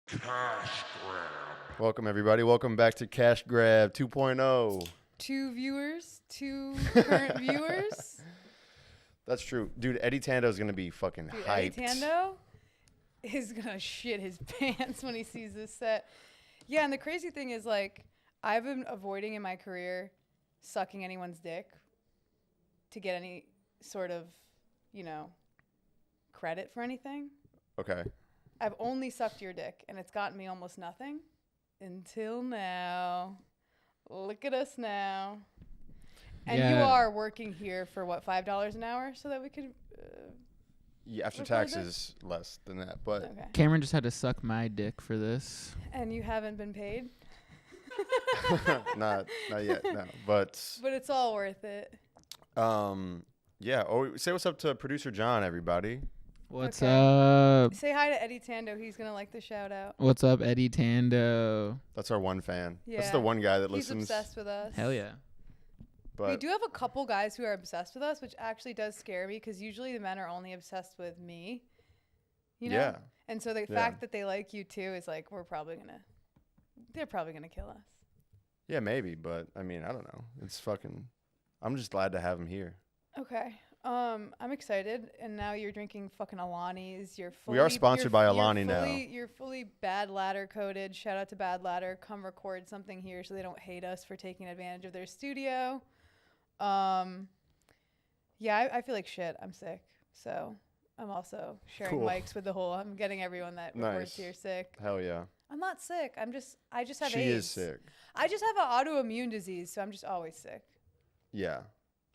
Cash grab. Welcome, everybody. Welcome back to Cash Grab 2.0. 2 viewers, 2 current viewers. That's true. Dude, Eddie Tando's going to be fucking Dude, hyped. Eddie Tando is going to shit his pants when he sees this set. Yeah, and the crazy thing is, like, I've been avoiding in my career sucking anyone's dick to get any sort of, credit for anything. Okay. I've only sucked your dick, and it's gotten me almost nothing until now. Look at us now. And you are working here for, what, $5 an hour so that we could... Yeah, after record taxes, less than that. But Okay. Cameron just had to suck my dick for this. And you haven't been paid? not yet, no. But it's all worth it. yeah. Oh, say what's up to producer John, everybody. What's Okay. up? Say hi to Eddie Tando. He's going to like the shout out. What's up, Eddie Tando? That's our one fan. That's Yeah. the one guy that He's listens. obsessed with us. Hell yeah. But We do have a couple guys who are obsessed with us, which actually does scare me because usually the men are only obsessed with me. You know? Yeah. And so the Yeah. fact that they like you too is like, they're probably going to kill us. yeah, maybe. But I mean, I don't know. It's fucking. I'm just glad to have him here. Okay. I'm excited, and now you're drinking fucking Alani's. We are sponsored by Alani now. You're fully Bad Ladder coded. Shout out to Bad Ladder. Come record something here so they don't hate us for taking advantage of their studio. Yeah, I feel like shit. I'm sick, so I'm also sharing Cool. mics with the whole. I'm getting everyone that records Nice. here sick. Hell yeah. I'm not sick. I just have She AIDS. is sick. I just have an autoimmune disease, so I'm just always sick. Yeah.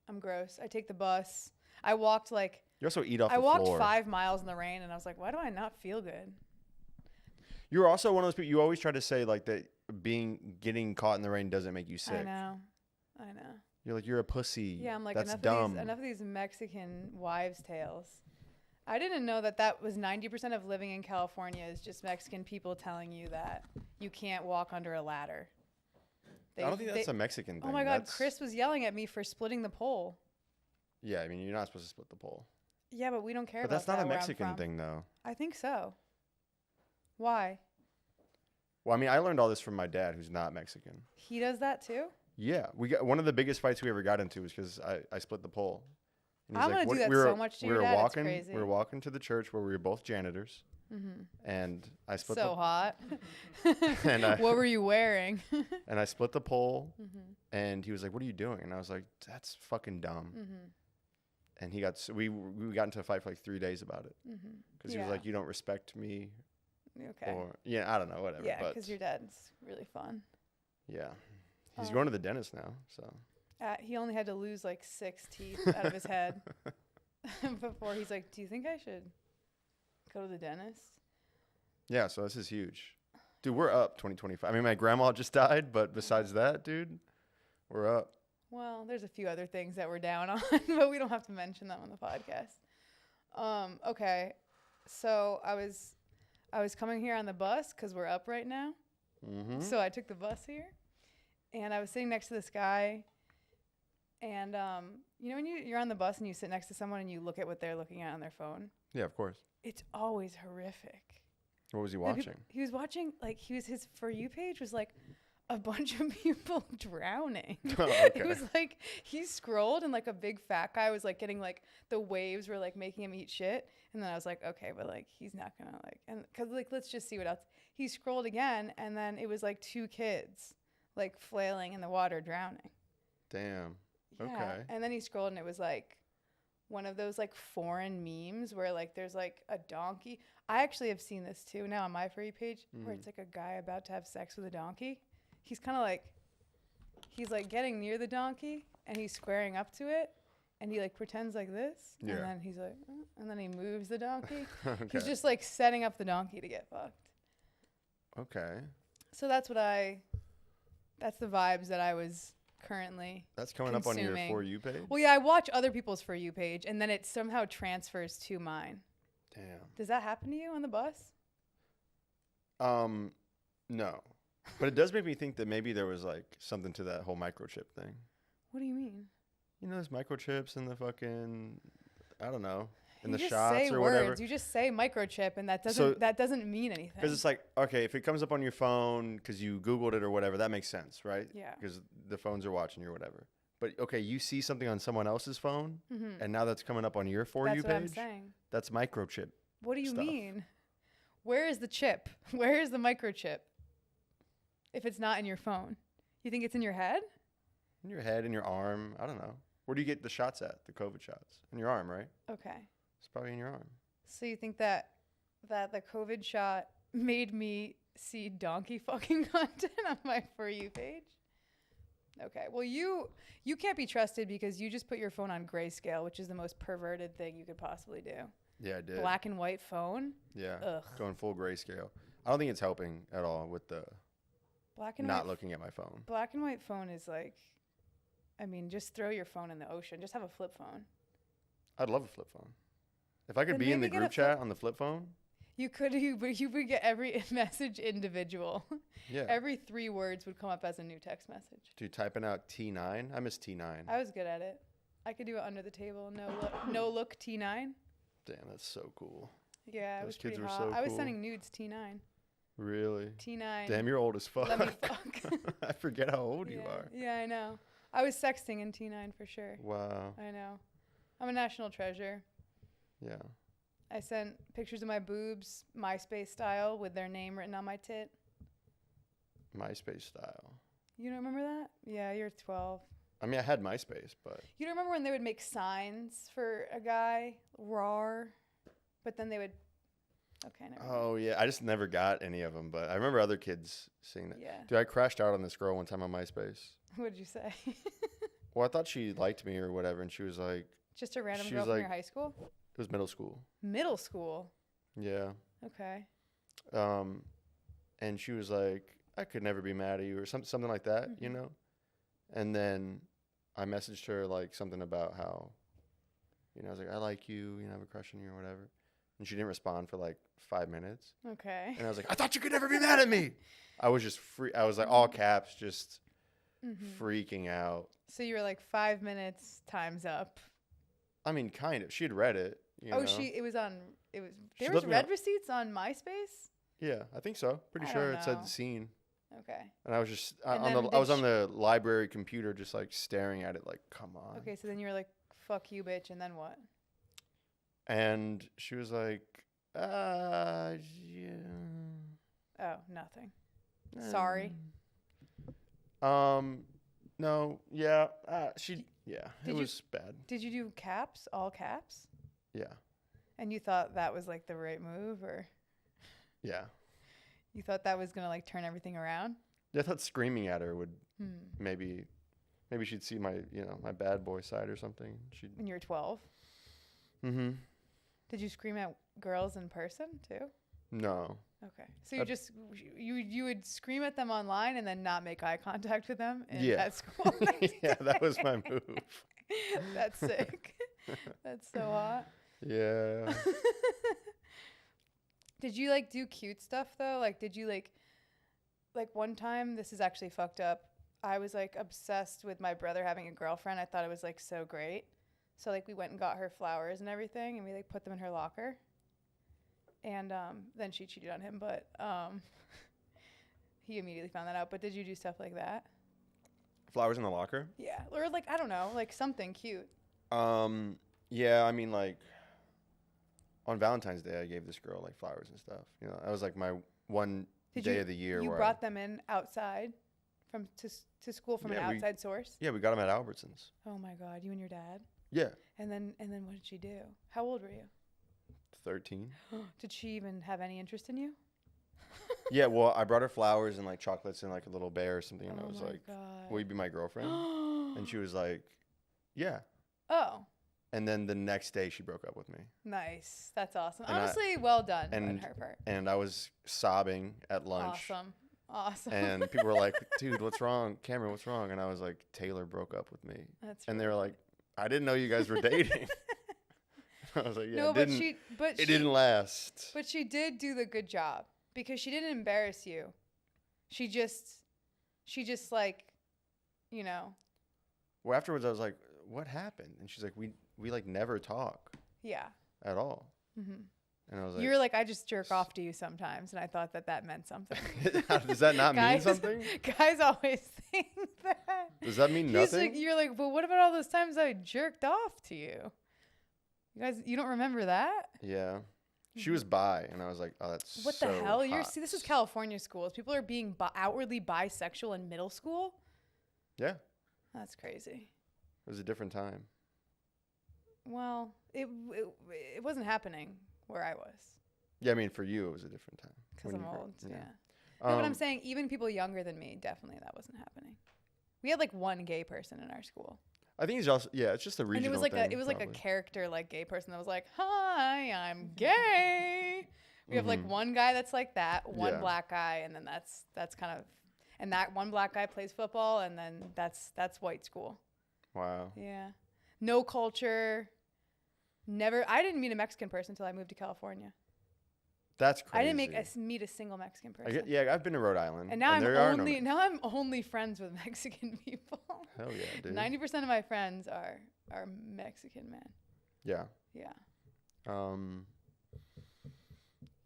I'm gross. I take the bus. I walked like. You also eat off I the walked floor. 5 miles in the rain, and I was like, why do I not feel good? You're also one of those people. You always try to say like that getting caught in the rain doesn't make you sick. I know. You're like, you're a pussy. Yeah, I'm like, that's enough dumb. of these Mexican wives' tales. I didn't know that was 90% of living in California is just Mexican people telling you that you can't walk under a ladder. I don't think that's a Mexican thing. Oh my God, That's- Chris was yelling at me for splitting the pole. Yeah, I mean, you're not supposed to split the pole. Yeah, but we don't care But about that's not that a where I'm Mexican from. thing, though. I think so. Why? Well, I mean, I learned all this from my dad, who's not Mexican. He does that too? Yeah, we got one of the biggest fights we ever got into was because I split the pole. And he's I'm gonna "What-" do that we were, so much to we your were dad, it's walking. crazy. We were walking to the church where we were both janitors, Mm-hmm. and I split So hot. And I- What were you wearing? and I split the pole, Mm-hmm. and he was like, "What are you doing?" And I was like, "That's fucking dumb." Mm-hmm. And he got we got into a fight for like 3 days about it Mm-hmm. because he was like, "You don't respect me," Okay. or yeah, I don't know, whatever. Yeah, but because your dad's really fun. yeah, he's Um, going to the dentist now, so He only had to lose like 6 teeth out of his head before he's like, do you think I should go to the dentist? yeah, so this is huge, dude. We're up 2025. I mean, my grandma just died, but besides that, dude, we're up. Well, there's a few other things that we're down on, but we don't have to mention them on the podcast. Okay, so I was coming here on the bus because we're up right now. Mm-hmm. So I took the bus here, and I was sitting next to this guy. And you know when you're on the bus and you sit next to someone and you look at what they're looking at on their phone? Yeah, of course. It's always horrific. What was he The peop- watching? He was watching, like, his For You page was like a bunch of people drowning. Oh, okay. It was like he scrolled and like a big fat guy was like getting like the waves were like making him eat shit. And then I was like, okay, but like he's not gonna like, and cause like let's just see what else. He scrolled again and then it was like 2 kids like flailing in the water drowning. Damn. Yeah. Okay. And then he scrolled and it was like one of those like foreign memes where like there's like a donkey. I actually have seen this too now on my For You page where it's like a guy about to have sex with a donkey. He's kind of like, he's like getting near the donkey and he's squaring up to it and he like pretends like this. Yeah. And then he's like, and then he moves the donkey. Okay. He's just like setting up the donkey to get fucked. Okay. So that's the vibes that I was currently. That's coming up on your consuming. For You page? Well, yeah, I watch other people's For You page and then it somehow transfers to mine. Damn. Does that happen to you on the bus? No. But it does make me think that maybe there was like something to that whole microchip thing. What do you mean? You know, there's microchips and the fucking, I don't know. in You the just shots say or words. whatever. You just say microchip, and that So- doesn't mean anything. Because it's like, okay, if it comes up on your phone because you Googled it or whatever, that makes sense, right? Yeah. Because the phones are watching you or whatever. But okay, you see something on someone else's phone, Mhm. and now that's coming up on your For That's You what I'm page. saying. That's microchip. What do you stuff. mean? Where is the chip? Where is the microchip? If it's not in your phone, you think it's in your head? In your head, in your arm. I don't know. Where do you get the shots at? The COVID shots in your arm, right? Okay. It's probably in your arm. So you think that the COVID shot made me see donkey fucking content on my For You page? Okay. Well, you can't be trusted because you just put your phone on grayscale, which is the most perverted thing you could possibly do. Yeah, I did. Black and white phone. Yeah. Ugh. Going full grayscale. I don't think it's helping at all with the Black and not white. looking at my phone. Black and white phone is like, I mean, just throw your phone in the ocean. Just have a flip phone. I'd love a flip phone. If I could Then be in the maybe get a group flip- chat on the flip phone, But you would get every message individual. yeah. Every 3 words would come up as a new text message. Dude, typing out T9. I miss T9. I was good at it. I could do it under the table. No look T9. Damn, that's so cool. Yeah, it Those was kids pretty were hot. so I was cool. sending nudes T9. Really? T9. Damn, you're old as fuck. Let me fuck. I forget how old you Yeah. are. Yeah, I know. I was sexting in T9 for sure. Wow. I know. I'm a national treasure. Yeah. I sent pictures of my boobs, MySpace style, with their name written on my tit. MySpace style. You don't remember that? Yeah, you're 12. I mean, I had MySpace, but You don't remember when they would make signs for a guy, rar, but then they would. Okay, never mind. oh yeah, I just never got any of them. But I remember other kids seeing that. Yeah. Dude, I crashed out on this girl one time on MySpace. What did you say? Well, I thought she liked me or whatever, and she was like, Just a random She girl was from like- your high school? it was middle school. Middle school. Yeah. Okay. And she was like, I could never be mad at you or something like that, you Mhm. know? And then I messaged her like something about how, I was like, I like you, I have a crush on you or whatever. And she didn't respond for like 5 minutes. Okay. And I was like, I thought you could never be mad at me. I was just I was like all caps, just Mhm. freaking out. So you were like 5 minutes, time's up. I mean, kind of. She had read it. You know? There was She read left me on- receipts on MySpace? Yeah, I think so. Pretty I sure don't it said know. scene. Okay. And I was just And on then I was did on the library computer, just like staring at it, like, come on. Okay, so then you were like, fuck you, bitch, and then what? And she was like, yeah. Oh, nothing. Sorry. No, yeah. Yeah, Did it you- was bad. Did you do caps, all caps? Yeah, And you thought that was like the right move, or yeah. you thought that was gonna like turn everything around? Yeah, I thought screaming at her would Hmm. maybe she'd see my, my bad boy side or something. She'd. When you were 12? Mm-hmm. Did you scream at girls in person too? No. Okay. So you I'd- just you would scream at them online and then not make eye contact with them Yeah. at school. Yeah, that was my move. That's sick. That's so hot. Yeah. Did you like do cute stuff though? Like did you like one time, this is actually fucked up. I was like obsessed with my brother having a girlfriend. I thought it was like so great. So like we went and got her flowers and everything and we like put them in her locker. And then she cheated on him, but he immediately found that out. But did you do stuff like that? Flowers in the locker? Yeah. Or like I don't know, like something cute. Yeah, I mean, like, on Valentine's Day, I gave this girl, like, flowers and stuff. That was, like, my one day of the year You where brought them in outside to school from Yeah, an we- outside source? Yeah, we got them at Albertsons. Oh my God, you and your dad? Yeah. And then what did she do? How old were you? 13. Did she even have any interest in you? Yeah, well, I brought her flowers and, like, chocolates and, like, a little bear or something. And I Oh was my like, God. will you be my girlfriend? And she was like, yeah. Oh, And then the next day, she broke up with me. nice. That's awesome. And Honestly, well done on and- her part. And I was sobbing at lunch. Awesome. And people were like, dude, what's wrong? Cameron, what's wrong? And I was like, Taylor broke up with me. That's And they were really like, I didn't know you guys were dating. I was like, yeah, no, it but didn't, it it didn't last. But she did do the good job because she didn't embarrass you. She just like, you know, Well, afterwards, I was like, what happened? And she's like, we like never talk. yeah. at all. Mm-hmm. And I was like, You were like, I just jerk off to you sometimes, and I thought that meant something. does that not mean Guys- something? Guys always think that. Does that mean He's nothing? like, you're like, but what about all those times I jerked off to you? You guys, you don't remember that? Yeah. She was bi, and I was like, oh, that's What so the hell? You're hot. see, this is California schools. People are being outwardly bisexual in middle school. Yeah. That's crazy. It was a different time. Well, it wasn't happening where I was Yeah, I mean, for you, it was a different time. because when I'm you grew old. up. Yeah. No, but I'm Um, saying even people younger than me, definitely that wasn't happening. We had like one gay person in our school. I think it's also, yeah, it's just a And regional it was like thing, it was like a probably. character like gay person that was like, "Hi, I'm gay." We have like Mhm. one guy that's like that, one Yeah. black guy, and then that's kind of, and that one black guy plays football, and then that's white school. Wow. Yeah, no culture. Never. I didn't meet a Mexican person until I moved to California. That's crazy. I didn't meet a single Mexican person. Yeah, I've been to Rhode Island. And now there are now I'm only friends with Mexican people. Hell yeah, dude. 90% of my friends are Mexican men. Yeah. Yeah. Yeah.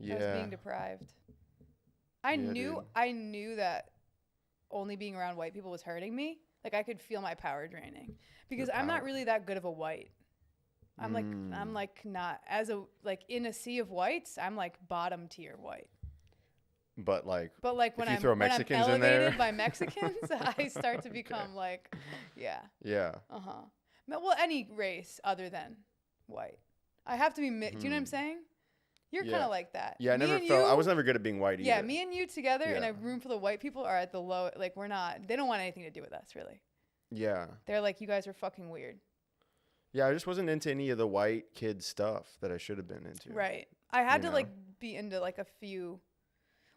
I was being deprived. I Yeah, knew dude. I knew that only being around white people was hurting me. Like I could feel my power draining because I'm not power. really that good of a white. I'm like not as a like in a sea of whites, I'm like bottom tier white. But like, But like when you I'm throw when I'm Mexicans in elevated there- by Mexicans, I start to become like yeah. yeah. Uh-huh. Well, any race other than white. I have to be do you know what I'm saying? You're kind Yeah. of like that. Yeah, I Me never and felt. I you- was never good at being white either. Yeah, me and you together in Yeah. a room full of white people are at the low. Like we're not. They don't want anything to do with us, really. Yeah. They're like, you guys are fucking weird. Yeah, I just wasn't into any of the white kid stuff that I should have been into. Right. I had You to like know? be into like a few.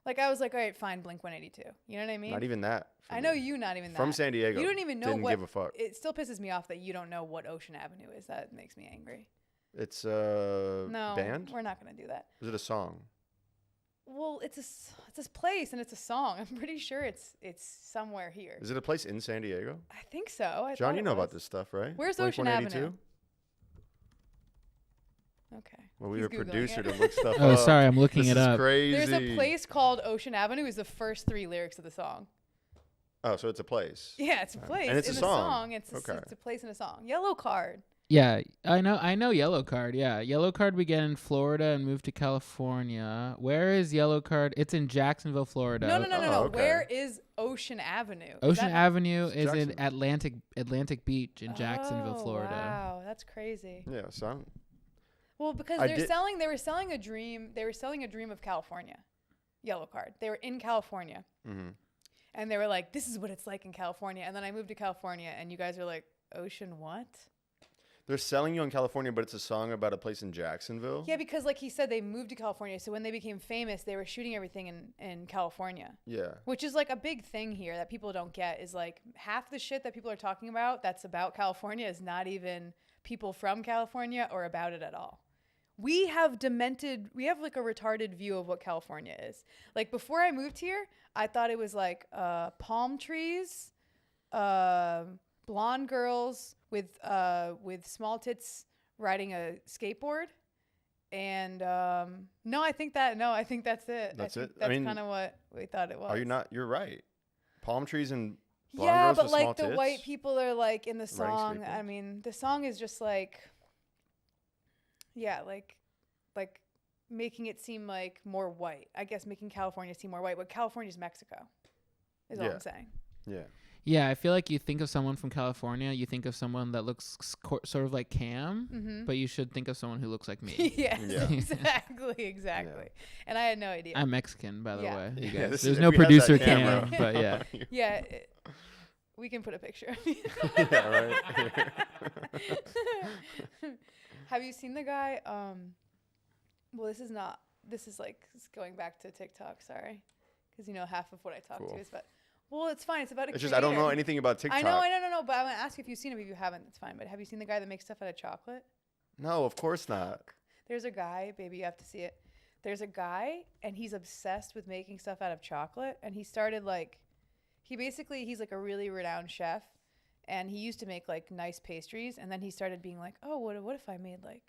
Like I was like, all right, fine, Blink 182. You know what I mean? Not even that. for I know me. you not even that. From San Diego. You don't even know Didn't what. give a fuck. It still pisses me off that you don't know what Ocean Avenue is. That makes me angry. It's a No, band. we're not gonna do that. Is it a song? Well, it's this place and it's a song. I'm pretty sure it's somewhere here. Is it a place in San Diego? I think so. I John, thought you it know about was. this stuff, right? Where's Blink Ocean 182? Avenue? Okay. Well, we He's have a Googling producer it. to look stuff Oh, up. sorry, I'm looking This it is up. crazy. There's a place called Ocean Avenue. Is the first 3 lyrics of the song. Oh, so it's a place. Yeah, it's a place. And it's in a the song. It's Okay. it's a place in a song. Yellow Card. Yeah, I know Yellow Card. Yeah, Yellow Card began in Florida and moved to California. Where is Yellow Card? It's in Jacksonville, Florida. No. Oh, okay. Where is Ocean Avenue? Is Ocean that- Avenue is in Jackson. Atlantic Beach in Jacksonville, Oh, Florida. Wow, that's crazy. Yeah, so Well, because I they did- were selling a dream. They were selling a dream of California. Yellow Card. They were in California. Mhm. And they were like, this is what it's like in California. And then I moved to California and you guys were like, Ocean what? they're selling you in California, but it's a song about a place in Jacksonville. Yeah, because like he said, they moved to California. So when they became famous, they were shooting everything in California, Yeah. which is like a big thing here that people don't get is like half the shit that people are talking about that's about California is not even people from California or about it at all. We have like a retarded view of what California is. Like before I moved here, I thought it was like palm trees, blonde girls with small tits riding a skateboard, and I think that's it. That's it? I That's mean, kind of what we thought it was. Are you not? You're right. Palm trees and blonde Yeah, girls but with like small the tits? white people are like in the Riding song. I skateboards? mean, the song is just like, yeah, like making it seem like more white. I guess making California seem more white, but California's Mexico, is all Yeah. I'm saying. Yeah. Yeah, I feel like you think of someone from California, you think of someone that looks sort of like Cam, Mm-hmm. but you should think of someone who looks like me. yes, Yeah. exactly. And I had no idea. I'm Mexican, by the Yeah. way. You Yeah, guys. this There's is- no if we had that producer camera. Cam, but yeah. Yeah, we can put a picture of you. Yeah, right. Have you seen the guy? Well, this is like going back to TikTok. Sorry, because half of what I talk Cool. to is about. Well, it's fine. It's about a. It's just I don't know creator. anything about TikTok. I know. But I'm gonna ask you if you've seen him. If you haven't, it's fine. But have you seen the guy that makes stuff out of chocolate? No, of course not. There's a guy, baby, you have to see it. There's a guy, and he's obsessed with making stuff out of chocolate. And he started he's like a really renowned chef, and he used to make like nice pastries. And then he started being like, oh, what if I made like,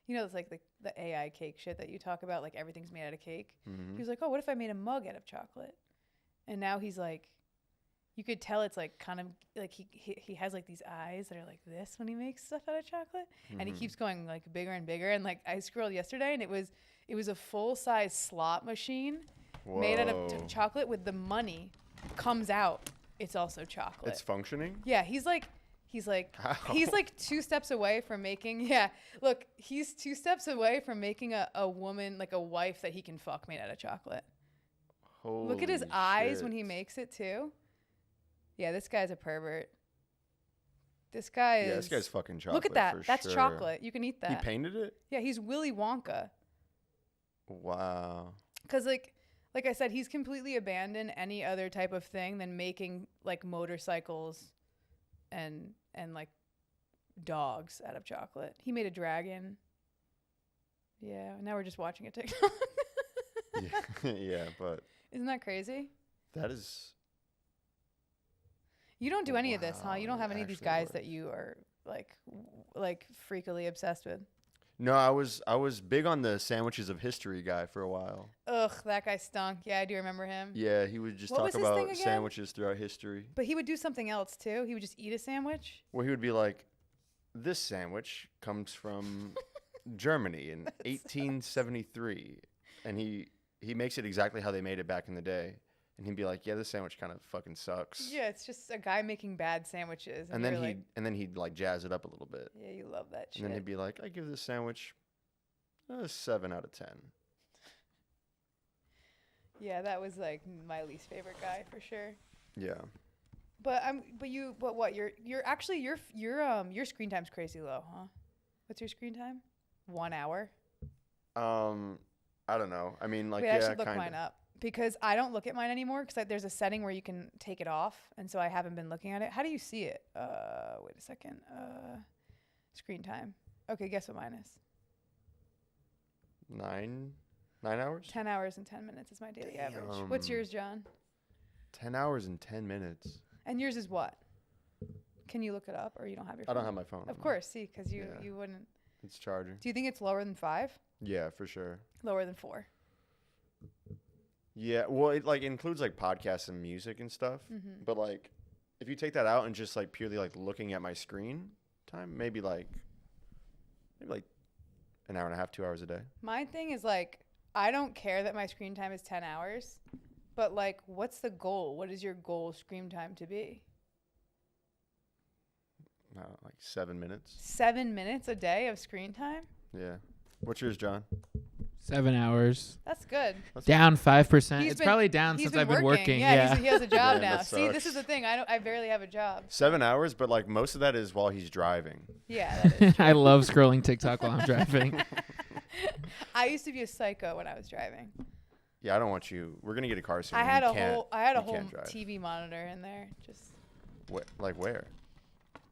You know, it's like the AI cake shit that you talk about, like everything's made out of cake. Mhm. He was like, oh, what if I made a mug out of chocolate? And now he's like, you could tell it's like kind of like he has like these eyes that are like this when he makes stuff out of chocolate. And he keeps going like bigger and bigger. And like I scrolled yesterday and it was a full size slot machine made out of Whoa. chocolate with the money comes out. It's also chocolate. It's functioning. Yeah, he's like How? he's like 2 steps away from making he's 2 steps away from making a woman, like a wife that he can fuck, made out of chocolate. Look at his Holy eyes shit. when he makes it too. Yeah, this guy's a pervert. This guy is. Yeah, this guy's fucking chocolate. Look at that. for That's sure. chocolate. You can eat that. He painted it. Yeah, he's Willy Wonka. Wow. Cause like I said, he's completely abandoned any other type of thing than making like motorcycles and like dogs out of chocolate. He made a dragon. Yeah, now we're just watching a TikTok. Yeah, but Isn't that crazy? that is. You don't do any of this, huh? Wow, You don't have it any of these actually guys works. that you are like freakily obsessed with. No, I was big on the sandwiches of history guy for a while. Ugh, that guy stunk. Yeah, I do remember him. Yeah, he would just What talk was his thing about again? sandwiches throughout history. But he would do something else too. He would just eat a sandwich. Where he would be like, "This sandwich comes from Germany in 1873," and he makes it exactly how they made it back in the day. And he'd be like, "Yeah, this sandwich kind of fucking sucks." Yeah, it's just a guy making bad sandwiches. And you're then like, he'd like jazz it up a little bit. yeah, you love that shit. And then he'd be like, "I give this sandwich a 7 out of 10." Yeah, that was like my least favorite guy for sure. Yeah. But what? Your screen time's crazy low, huh? What's your screen time? 1 hour. I don't know. I mean, like, Wait, I yeah, should look kind mine of. up because I don't look at mine anymore because there's a setting where you can take it off, and so I haven't been looking at it. How do you see it? Wait a second. Screen time. Okay, guess what mine is? 9 hours? 10 hours and 10 minutes is my daily average. What's Damn. yours, John? 10 hours and 10 minutes. And yours is what? Can you look it up, or you don't have your I phone? don't have my phone. Of course, see, because you Yeah. you wouldn't. It's charging. Do you think it's lower than 5? Yeah, for sure. Lower than 4? Yeah, well, it like includes like podcasts and music and stuff. Mm-hmm. But like, if you take that out and just like purely like looking at my screen time, maybe like an hour and a half, 2 hours a day. My thing is like, I don't care that my screen time is 10 hours, but like, what's the goal? What is your goal screen time to be? Like 7 minutes. 7 minutes a day of screen time? Yeah. What's yours, John? 7 hours. That's good. Down 5%. He's It's been- probably down He's since I've been working. Yeah, Yeah. he has a job Damn, now. that See, this is sucks. the thing. I barely have a job. 7 hours, but like most of that is while he's driving. Yeah, that is. I love scrolling TikTok while I'm driving. I used to be a psycho when I was driving. Yeah, I don't want you. We're gonna get a car soon. I and had you a can't- whole you can't drive. TV monitor in there, just Like where?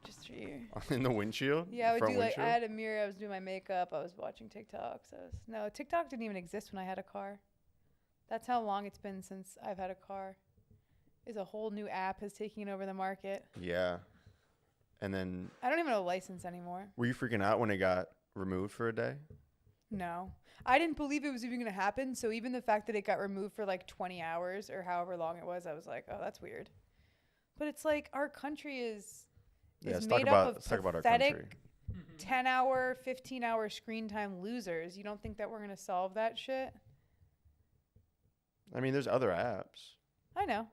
just for you. In the windshield? Yeah, I would Front do like I windshield? had a mirror. I was doing my makeup. I was watching TikToks. No, TikTok didn't even exist when I had a car. That's how long it's been since I've had a car. Is a whole new app has taken over the market. Yeah. And then I don't even have a license anymore. were you freaking out when it got removed for a day? No, I didn't believe it was even going to happen. So even the fact that it got removed for like 20 hours or however long it was, I was like, oh, that's weird. But it's like our country is Let's made talk up about of our country. pathetic 10-hour, 15-hour screen time losers. You don't think that we're going to solve that shit? I mean, there's other apps. I know.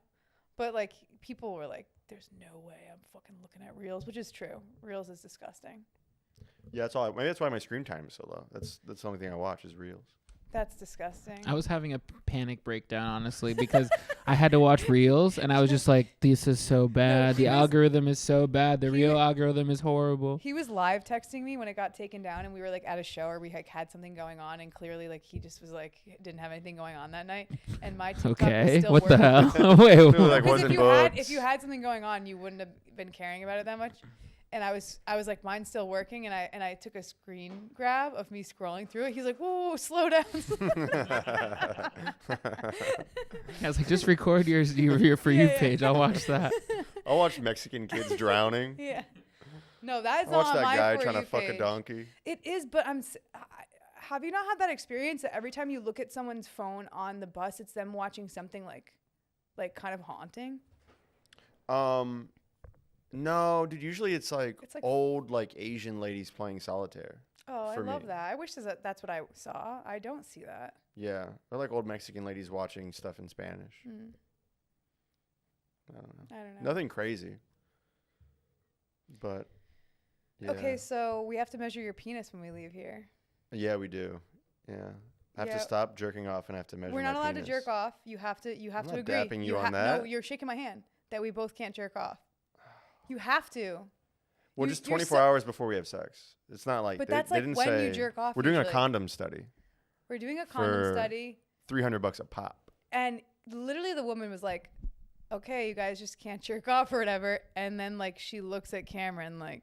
But like people were like, there's no way I'm fucking looking at Reels, which is true. Reels is disgusting. Yeah, that's all. Maybe that's why my screen time is so low. That's the only thing I watch is Reels. That's disgusting. I was having a panic breakdown, honestly, because I had to watch Reels, and I was just like, this is so bad. he The was- algorithm is so bad. The he real wa- algorithm is horrible. He was live texting me when it got taken down, and we were like at a show or we had something going on, and clearly like he just was like didn't have anything going on that night, and my TikTok was Okay, still what the working. hell? Wait, Dude, what? like, Because wasn't if booked. you had something going on, you wouldn't have been caring about it that much. And I was like, mine's still working, and I took a screen grab of me scrolling through it. He's like, whoa, slow down. I was like, just record your For You Yeah, yeah. page. I'll watch that. I watched Mexican kids drowning. Yeah. No, that is I not watched that my guy For trying to You fuck a page. donkey. It is, but have you not had that experience that every time you look at someone's phone on the bus, it's them watching something like kind of haunting? No, dude. Usually it's like It's like- old like Asian ladies playing solitaire. Oh, I For love me. that. I wish that's what I saw. I don't see that. Yeah, or like old Mexican ladies watching stuff in Spanish. I don't know. I don't know. Nothing crazy. But yeah. Okay, so we have to measure your penis when we leave here. Yeah, we do. Yeah. I have Yeah. to stop jerking off and have to measure We're my not allowed penis. to jerk off. You have to I'm not agree. dapping you on No, that. you're shaking my hand that we both can't jerk off. You have to. Well, You- just you're 24 hours before we have sex. It's not like But they, that's they like didn't when say you jerk off we're doing a usually. condom study. We're doing a condom For- study, $300 a pop. and literally the woman was like, "Okay, you guys just can't jerk off or whatever." And then like she looks at Cameron like,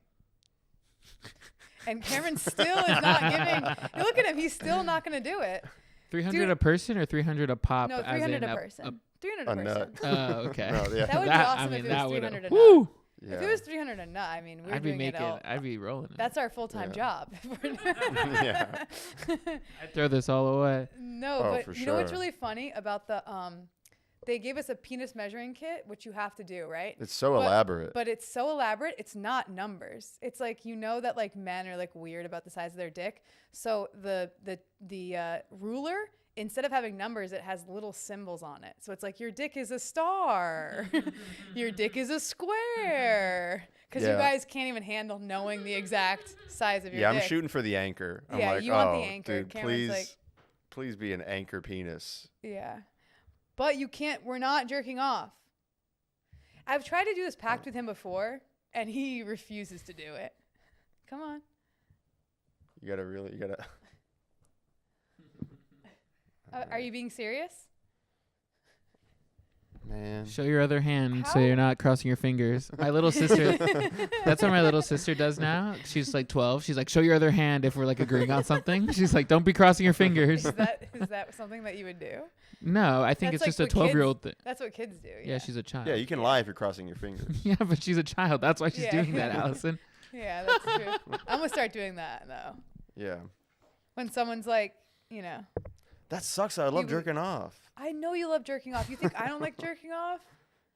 and Cameron still is not giving. You look at him; he's still not going to do it. 300 Dude. a person or 300 a pop? No, as 300 in a person. 300 a A person. nut. Oh, okay. No, yeah. That would be awesome if it was would've- 300 a nut. Woo! Yeah. If it was 300 a nut, I mean, we're I'd be doing it making. all. I'd be rolling. it. That's our full-time Yeah. job. Yeah. I'd throw this all away. No, Oh, but for you know what's sure. really funny about the they gave us a penis measuring kit, which you have to do, right? It's so But- elaborate. But it's so elaborate, it's not numbers. It's like, you know that like men are like weird about the size of their dick. So the ruler, instead of having numbers, it has little symbols on it. So it's like your dick is a star, your dick is a square, because you Yeah. guys can't even handle knowing the exact size of your Yeah, dick. I'm shooting for the anchor. I'm Yeah, like, you want oh, the anchor. dude, Cameron's please, like- please be an anchor penis. Yeah. But you can't, we're not jerking off. I've tried to do this pact with him before, and he refuses to do it. Come on. You gotta. Are you being serious? Man. Show your other hand so How- you're not crossing your fingers. My little sister, that's what my little sister does now. She's like 12. She's like, show your other hand if we're like agreeing on something. She's like, don't be crossing your fingers. Is that something that you would do? No, I think That's it's like just a what 12-year-old thing. That's what kids do. Yeah, she's a child. Yeah, you can lie if you're crossing your fingers. Yeah, but she's a child. That's why she's Yeah. doing that, Allison. Yeah, that's true. I'm going to start doing that, though. Yeah. When someone's like, you know, That sucks. I love You- jerking off. I know you love jerking off. You think I don't like jerking off?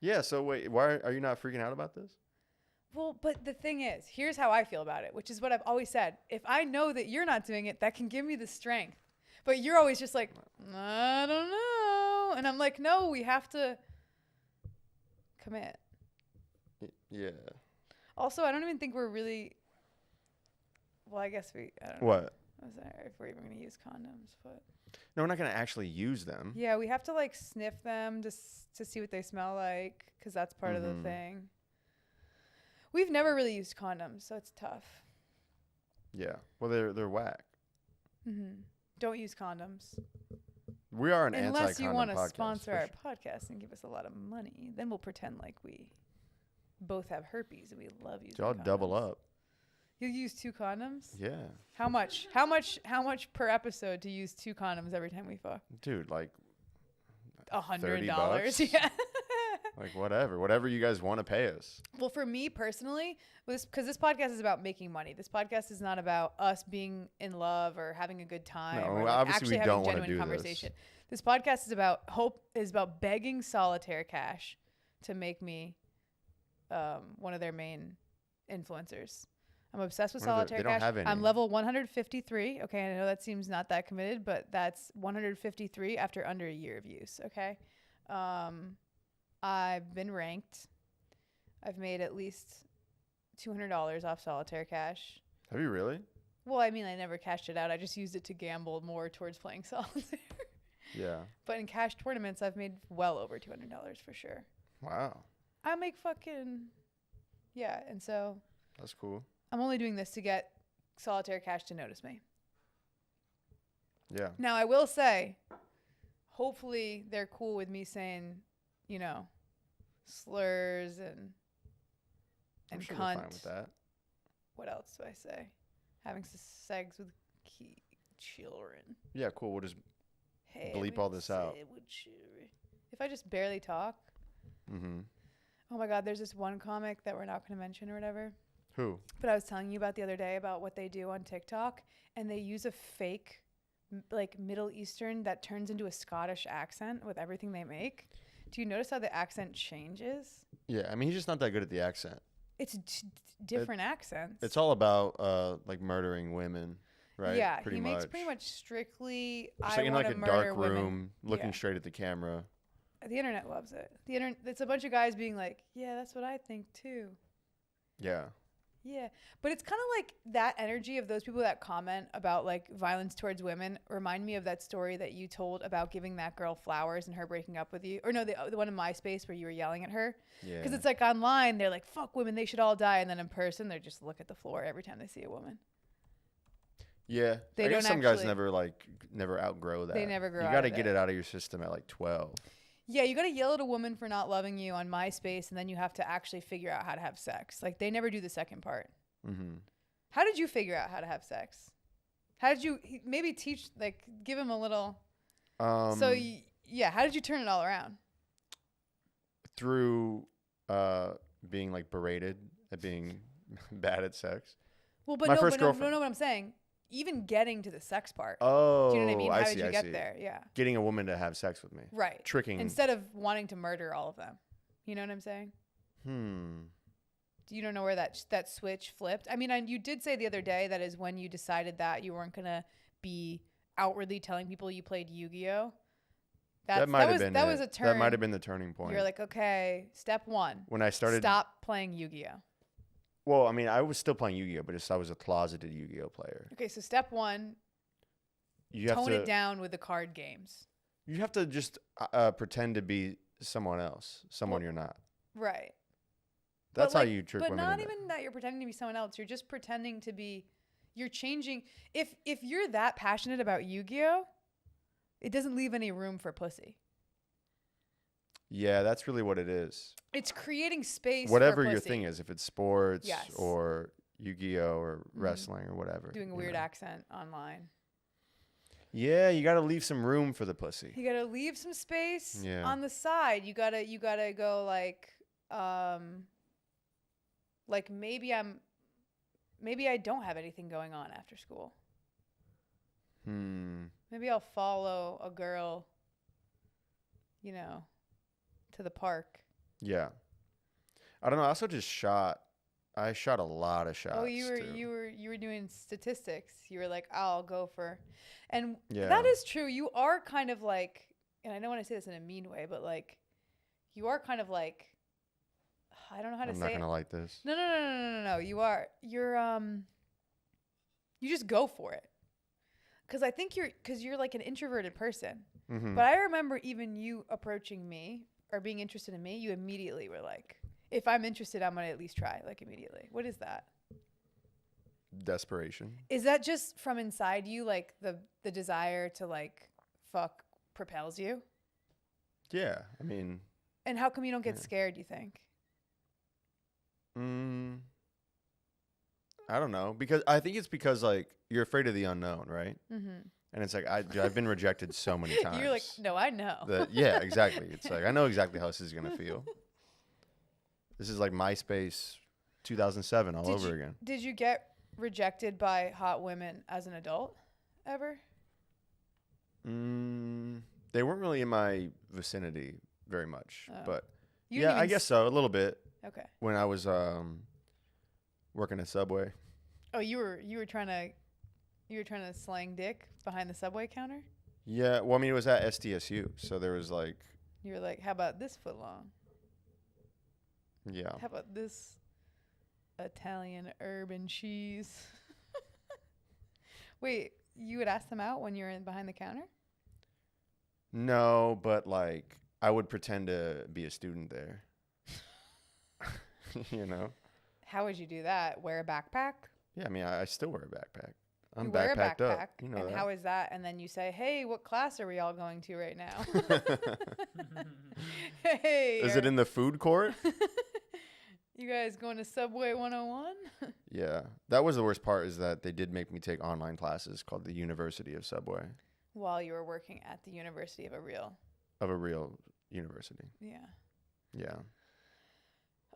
Yeah. So wait, why are you not freaking out about this? Well, but the thing is, here's how I feel about it, which is what I've always said. If I know that you're not doing it, that can give me the strength. But you're always just like, I don't know. And I'm like, no, we have to commit. Yeah. Also, I don't even think we're really, well, I guess I don't know. What? I was there if we're even going to use condoms, but No, we're not gonna actually use them. yeah, we have to like sniff them to see what they smell like, because that's part of the Mhm. thing. We've never really used condoms, so it's tough. Yeah. Well, they're whack. Don't use condoms. We are an Unless you anti-condom want to podcast, sponsor for our sure. podcast and give us a lot of money, then we'll pretend like we both have herpes and we love using Y'all double condoms. up. You use 2 condoms? Yeah. How much? How much per episode to use 2 condoms every time we fuck? Dude, like $100. $30? Yeah. like whatever you guys want to pay us. Well, for me personally, because this podcast is about making money. This podcast is not about us being in love or having a good time No, or like obviously actually we having don't wanna genuine do this. conversation. This podcast is about begging Solitaire Cash to make me one of their main influencers. I'm obsessed with What are Solitaire they don't Cash. have any. I'm level 153. Okay, I know that seems not that committed, but that's 153 after under a year of use. Okay, I've been ranked. I've made at least $200 off Solitaire Cash. Have you really? Well, I mean, I never cashed it out. I just used it to gamble more towards playing Solitaire. Yeah. But in cash tournaments, I've made well over $200 for sure. Wow. I make fucking, yeah. And so That's cool. I'm only doing this to get Solitaire Cash to notice me. Yeah. Now, I will say, hopefully they're cool with me saying, you know, slurs and I'm sure cunt. they're fine with that. What else do I say? Having sex with children. Yeah, cool. We'll just Hey, bleep all this out. If I just barely talk. mm-hmm. Oh my God, there's this one comic that we're not going to mention or whatever. Who? But I was telling you about the other day about what they do on TikTok, and they use a fake like Middle Eastern that turns into a Scottish accent with everything they make. Do you notice how the accent changes? Yeah, I mean, he's just not that good at the accent. It's different accents. It's all about like murdering women, right? Yeah, pretty he much. makes pretty much strictly. Just I like in want like to a murder dark women. room, looking Yeah. straight at the camera. The internet loves it. The internet. It's a bunch of guys being like, "Yeah, that's what I think too." Yeah. Yeah, but it's kind of like that energy of those people that comment about like violence towards women remind me of that story that you told about giving that girl flowers and her breaking up with you. Or no, the one in MySpace where you were yelling at her. Yeah. Because it's like online, they're like, fuck women, they should all die. And then in person, they just look at the floor every time they see a woman. Yeah. They I guess don't some guys actually- never outgrow that. They never grow You out got to of get it. it out of your system at like 12. Yeah, you got to yell at a woman for not loving you on MySpace, and then you have to actually figure out how to have sex. Like, they never do the second part. Mm-hmm. How did you figure out how to have sex? How did you maybe teach, like, give him a little... how did you turn it all around? Through being like berated at being bad at sex. Well, but My no, first but no, girlfriend. what I'm saying. Even getting to the sex part. Oh, Do you know what I mean? How did you I get see. there? Yeah. Getting a woman to have sex with me. Right. Tricking. Instead of wanting to murder all of them. You know what I'm saying? You don't know where that switch flipped? I mean, you did say the other day that is when you decided that you weren't going to be outwardly telling people you played Yu-Gi-Oh! That might have been that it. was a turn. That might have been the turning point. You're like, okay, step one. When I started. Stop playing Yu-Gi-Oh! Well, I mean, I was still playing Yu-Gi-Oh, but I was a closeted Yu-Gi-Oh player. Okay, so step one, You have tone to it down with the card games. You have to just pretend to be someone else, someone you're not. Right. That's how like, you trick but women. not into even that you're pretending to be someone else. You're just pretending to be. You're changing. If you're that passionate about Yu-Gi-Oh, it doesn't leave any room for pussy. Yeah, that's really what it is. It's creating space. Whatever for your pussy. thing is, if it's sports Yes. or Yu-Gi-Oh or wrestling or whatever. Doing a you weird know. accent online. Yeah, you got to leave some room for the pussy. You gotta leave some space Yeah. on the side. You gotta go like maybe I don't have anything going on after school. Maybe I'll follow a girl, to the park. Yeah. I don't know. I also just I shot a lot of shots. Oh, you too. were doing statistics. You were like, I'll go for, and Yeah. that is true. You are kind of like, and I don't want to say this in a mean way, but like, you are kind of like, I don't know how to I'm say not it. going to like this. No. You just go for it. Cause I think you're like an introverted person. Mm-hmm. But I remember even you approaching me or being interested in me, you immediately were like, if I'm interested, I'm going to at least try, like immediately. What is that? Desperation. Is that just from inside you, like the desire to like fuck propels you? Yeah. I mean. And how come you don't get Yeah. scared, you think? I don't know. I think it's because like you're afraid of the unknown, right? Mm-hmm. And it's like I've been rejected so many times. You're like, no, I know. Yeah, exactly. It's like I know exactly how this is gonna feel. This is like MySpace 2007 all over again. Did you get rejected by hot women as an adult ever? They weren't really in my vicinity very much, Oh. but You yeah, didn't I even guess so, a little bit. Okay. When I was working at Subway. Oh, you were trying to slang dick behind the Subway counter? Yeah, well, I mean, it was at SDSU, so there was like. You were like, how about this foot long? Yeah. How about this Italian urban cheese? Wait, you would ask them out when you were behind the counter? No, but like I would pretend to be a student there. You know? How would you do that? Wear a backpack? Yeah, I mean, I still wear a backpack. I'm You wear a backpacked backpack. up. You know and that. how is that? And then you say, hey, what class are we all going to right now? Hey. Is it in the food court? You guys going to Subway 101? Yeah. That was the worst part is that they did make me take online classes called the University of Subway. While you were working at the University of a real. Of a real university. Yeah. Yeah.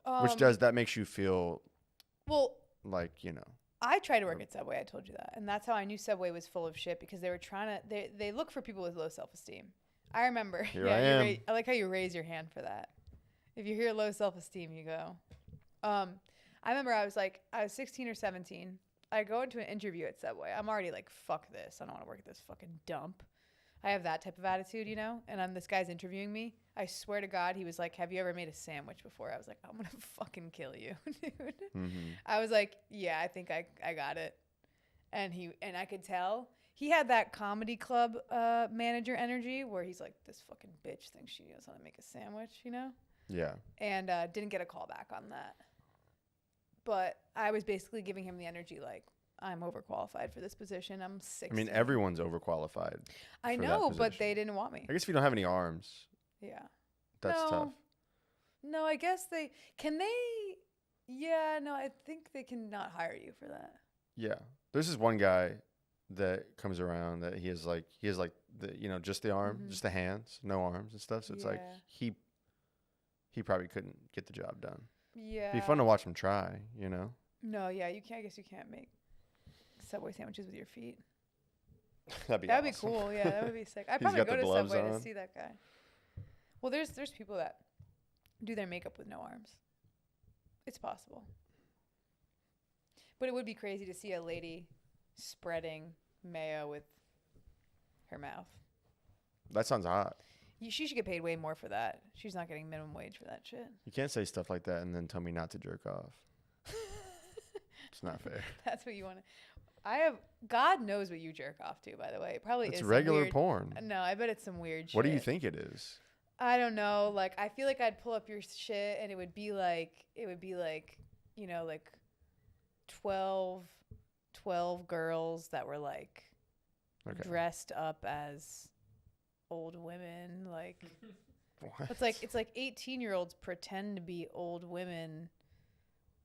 That makes you feel Well, like, you know. I tried to work at Subway. I told you that, and that's how I knew Subway was full of shit because they were trying to. They look for people with low self-esteem. I remember. Here I am. I like how you raise your hand for that. If you hear low self-esteem, you go. I remember I was 16 or 17. I go into an interview at Subway. I'm already like, fuck this. I don't want to work at this fucking dump. I have that type of attitude, you know? And this guy's interviewing me. I swear to God, he was like, have you ever made a sandwich before? I was like, I'm going to fucking kill you, dude. Mm-hmm. I was like, yeah, I think I got it. And I could tell. He had that comedy club manager energy where he's like, this fucking bitch thinks she knows how to make a sandwich, you know? Yeah. And didn't get a call back on that. But I was basically giving him the energy like, I'm overqualified for this position. I'm 16. I mean, everyone's overqualified. I for that know, but position. they didn't want me. I guess if you don't have any arms, Yeah. that's No. tough. No, I guess yeah, no, I think they can not hire you for that. Yeah. There's this one guy that comes around that he has like the, you know, just the arm, Mhm. just the hands, no arms and stuff. So it's like Yeah. he probably couldn't get the job done. Yeah. It'd be fun to watch him try, you know? No, yeah, you can't. I guess you can't make Subway sandwiches with your feet. That'd be That'd awesome. be cool. Yeah, that would be sick. I'd He's probably got go the to gloves Subway to on. see that guy. Well, there's people that do their makeup with no arms. It's possible. But it would be crazy to see a lady spreading mayo with her mouth. That sounds hot. She should get paid way more for that. She's not getting minimum wage for that shit. You can't say stuff like that and then tell me not to jerk off. It's not fair. That's what you want to. God knows what you jerk off to, by the way. It probably It's is some regular weird, porn. No, I bet it's some weird shit. What do you think it is? I don't know. Like, I feel like I'd pull up your shit and it would be like, you know, like 12 girls that were like Okay. dressed up as old women. Like, What? it's like 18-year-olds pretend to be old women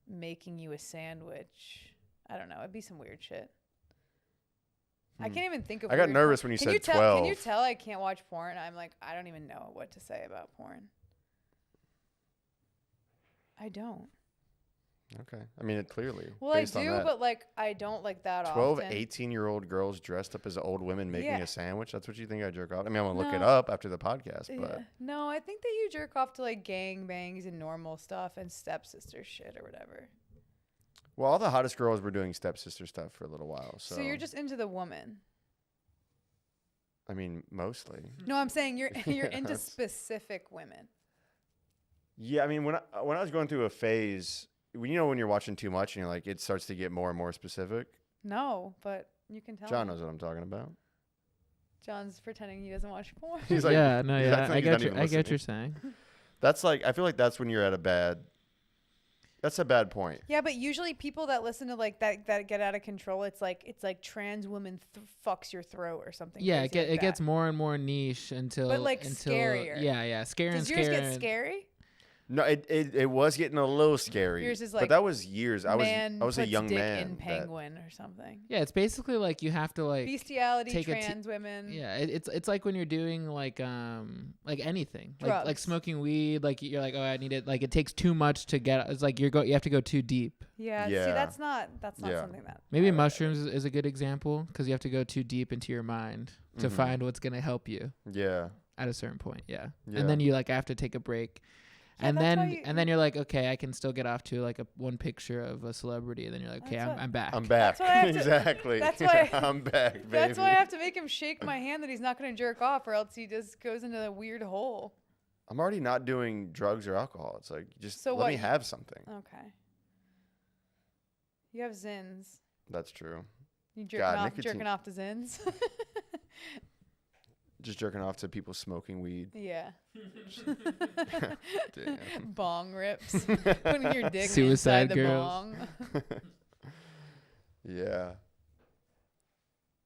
making you a sandwich. I don't know. It'd be some weird shit. I can't even think of. I got weird nervous porn. when you Can said you tell, 12. Can you tell I can't watch porn? I'm like, I don't even know what to say about porn. I don't. Okay. I mean, it clearly. Well, I based on do, that. but like, I don't like that 12 often. 18-year-old girls dressed up as old women making Yeah. a sandwich. That's what you think I jerk off? I mean, I'm going to look it No. up after the podcast, Yeah. but No, I think that you jerk off to like gangbangs and normal stuff and stepsister shit or whatever. well, all the hottest girls were doing stepsister stuff for a little while. So, So you're just into the woman. I mean, mostly. No, I'm saying you're into Yes. specific women. Yeah, I mean, when I was going through a phase, when you're watching too much and you're like, it starts to get more and more specific. No, but you can tell. John me. knows what I'm talking about. John's pretending he doesn't watch porn. He's like, yeah, no, he's yeah, acting like I he's get not you. even I get listening. you're saying. That's like, I feel like that's when you're at a bad point. Yeah, but usually people that listen to like that get out of control, it's like trans woman fucks your throat or something. Yeah, crazy like it gets that. more and more niche until like, until, scarier. Yeah, scary and Does yours scary. get scary? No, it was getting a little scary. Yours is but like that was years. I Man was a puts young dick man. in that- penguin or something. Yeah, it's basically like you have to like Bestiality, take a trans women. Yeah, it's like when you're doing like anything like Drugs. smoking weed. Like you're like, oh, I need it. Like it takes too much to get. It's like you have to go too deep. Yeah. Yeah. See, that's not Yeah. something that. Maybe I would- mushrooms is a good example because you have to go too deep into your mind to Mhm. find what's gonna help you Yeah. at a certain point. Yeah, Yeah. and then you like have to take a break. Yeah, And that's why then you- and then you're like, okay, I can still get off to like one picture of a celebrity, and then you're like, okay, That's what- I'm back. I'm back. That's why I have to- Exactly. that's why- I'm back, baby. That's why I have to make him shake my hand that he's not going to jerk off, or else he just goes into a weird hole. I'm already not doing drugs or alcohol. It's like, just So let what me you- have something. Okay. You have Zins. That's true. You jerking God, off, nicotine- jerking off to Zins. Just jerking off to people smoking weed. Yeah. Damn. Bong rips. Putting your dick Suicide inside the girls. bong. Yeah.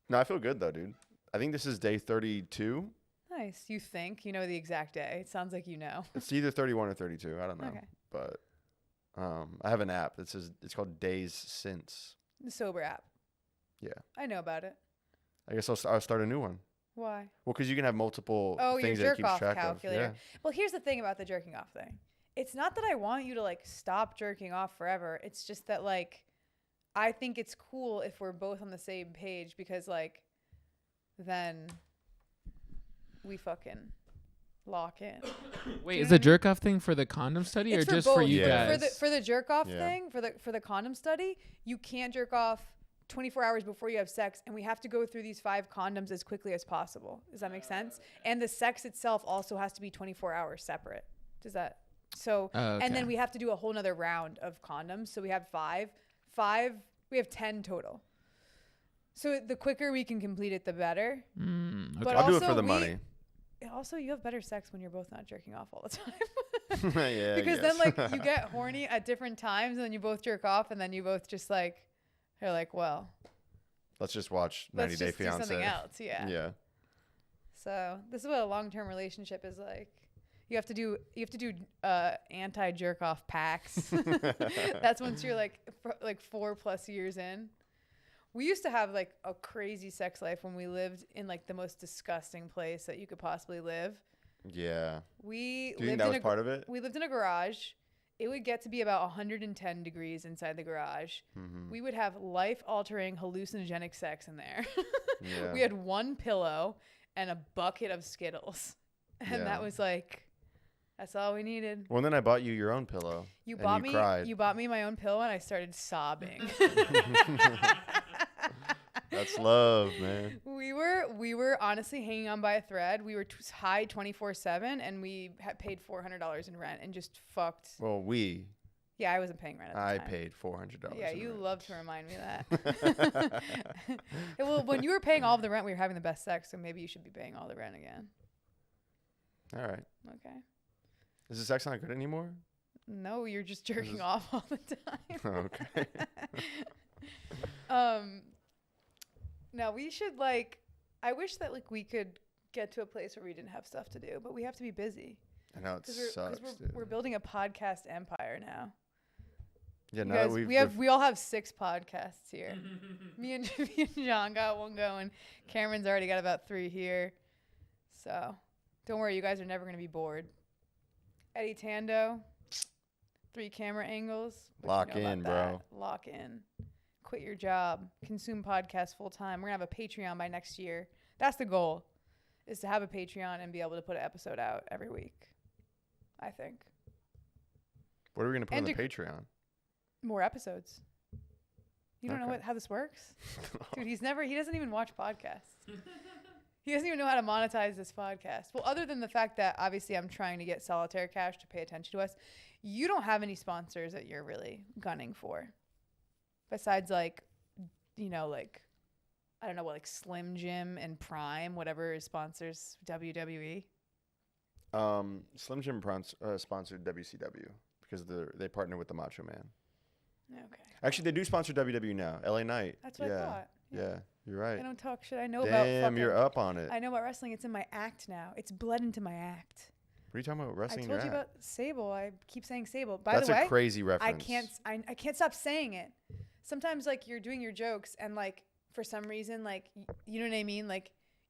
No, I feel good though, dude. I think this is day 32. Nice. You think you know the exact day? It sounds like you know. It's either 31 or 32. I don't know. Okay. But I have an app that says it's called Days Since. The sober app. Yeah. I know about it. I guess I'll start a new one. Why? Well, because you can have multiple Oh, your things that it jerk keeps off track calculator. of. Well, here's the thing about the jerking off thing. It's not that I want you to like stop jerking off forever. It's just that like I think it's cool if we're both on the same page because like then we fucking lock in. Wait, you is know the what I mean? jerk off thing for the condom study or It's just for both. you Yeah. guys? For the jerk off Yeah. thing, for the condom study, you can't jerk off 24 hours before you have sex, and we have to go through these 5 condoms as quickly as possible. Does that make sense? And the sex itself also has to be 24 hours separate. Does that? So, Oh, and then okay. we have to do a whole nother round of condoms. So we have 5. We have 10 total. So the quicker we can complete it, the better. Okay. But I'll do it also for the we- money. Also, you have better sex when you're both not jerking off all the time. Yeah, Because I then guess. like you get horny at different times and then you both jerk off and then you both just like are like, well, Let's just watch 90 let's Day just do Fiance. something else. Yeah. Yeah. So this is what a long-term relationship is like. You have to do anti jerk off packs. That's once you're like 4+ years in. We used to have like a crazy sex life when we lived in like the most disgusting place that you could possibly live. Yeah. We Do you think lived that in was part of it? We lived in a garage. It would get to be about 110 degrees inside the garage. Mm-hmm. We would have life-altering hallucinogenic sex in there. Yeah. We had one pillow and a bucket of Skittles. And Yeah. that was like, that's all we needed. Well, then I bought you your own pillow. You and bought you me cried. you bought me my own pillow and I started sobbing. That's love, man. We were honestly hanging on by a thread. We were high 24/7 and we had paid $400 in rent and just fucked. Well, Yeah, I wasn't paying rent at the I time. paid $400. Yeah, in you rent. love to remind me that. Well, when you were paying all of the rent, we were having the best sex, so maybe you should be paying all the rent again. All right. Okay. Is the sex not good anymore? No, you're just jerking is- off all the time. Okay. Now we should I wish that we could get to a place where we didn't have stuff to do, but we have to be busy I know it because sucks, dude. we're building a podcast empire now. Yeah, You now guys, that we all have 6 podcasts here. me and John got one going. Cameron's already got about 3 here. So don't worry, you guys are never gonna be bored. Eddie Tando, 3 camera angles. What Lock you know in, about bro. that? Lock in. Quit your job. Consume podcasts full time. We're gonna have a Patreon by next year. That's the goal, is to have a Patreon and be able to put an episode out every week. I think what are we gonna put on And the Patreon? more episodes. You don't know Okay. how this works? Dude, he doesn't even watch podcasts. He doesn't even know how to monetize this podcast. Well, other than the fact that obviously I'm trying to get Solitaire Cash to pay attention to us, you don't have any sponsors that you're really gunning for. Besides I don't know what, Slim Jim and Prime, whatever sponsors WWE. Slim Jim sponsored WCW because they partner with the Macho Man. Okay. Actually, they do sponsor WWE now. LA Knight. That's what I thought. Yeah, you're right. I don't talk shit. I know about Damn, you're up on it. I know about wrestling. It's in my act now. It's bled into my act. What are you talking about? I Wrestling? told you your act? about Sable. I keep saying Sable. By That's the way, a crazy reference. I can't stop saying it. Sometimes you're doing your jokes and for some reason you know what I mean?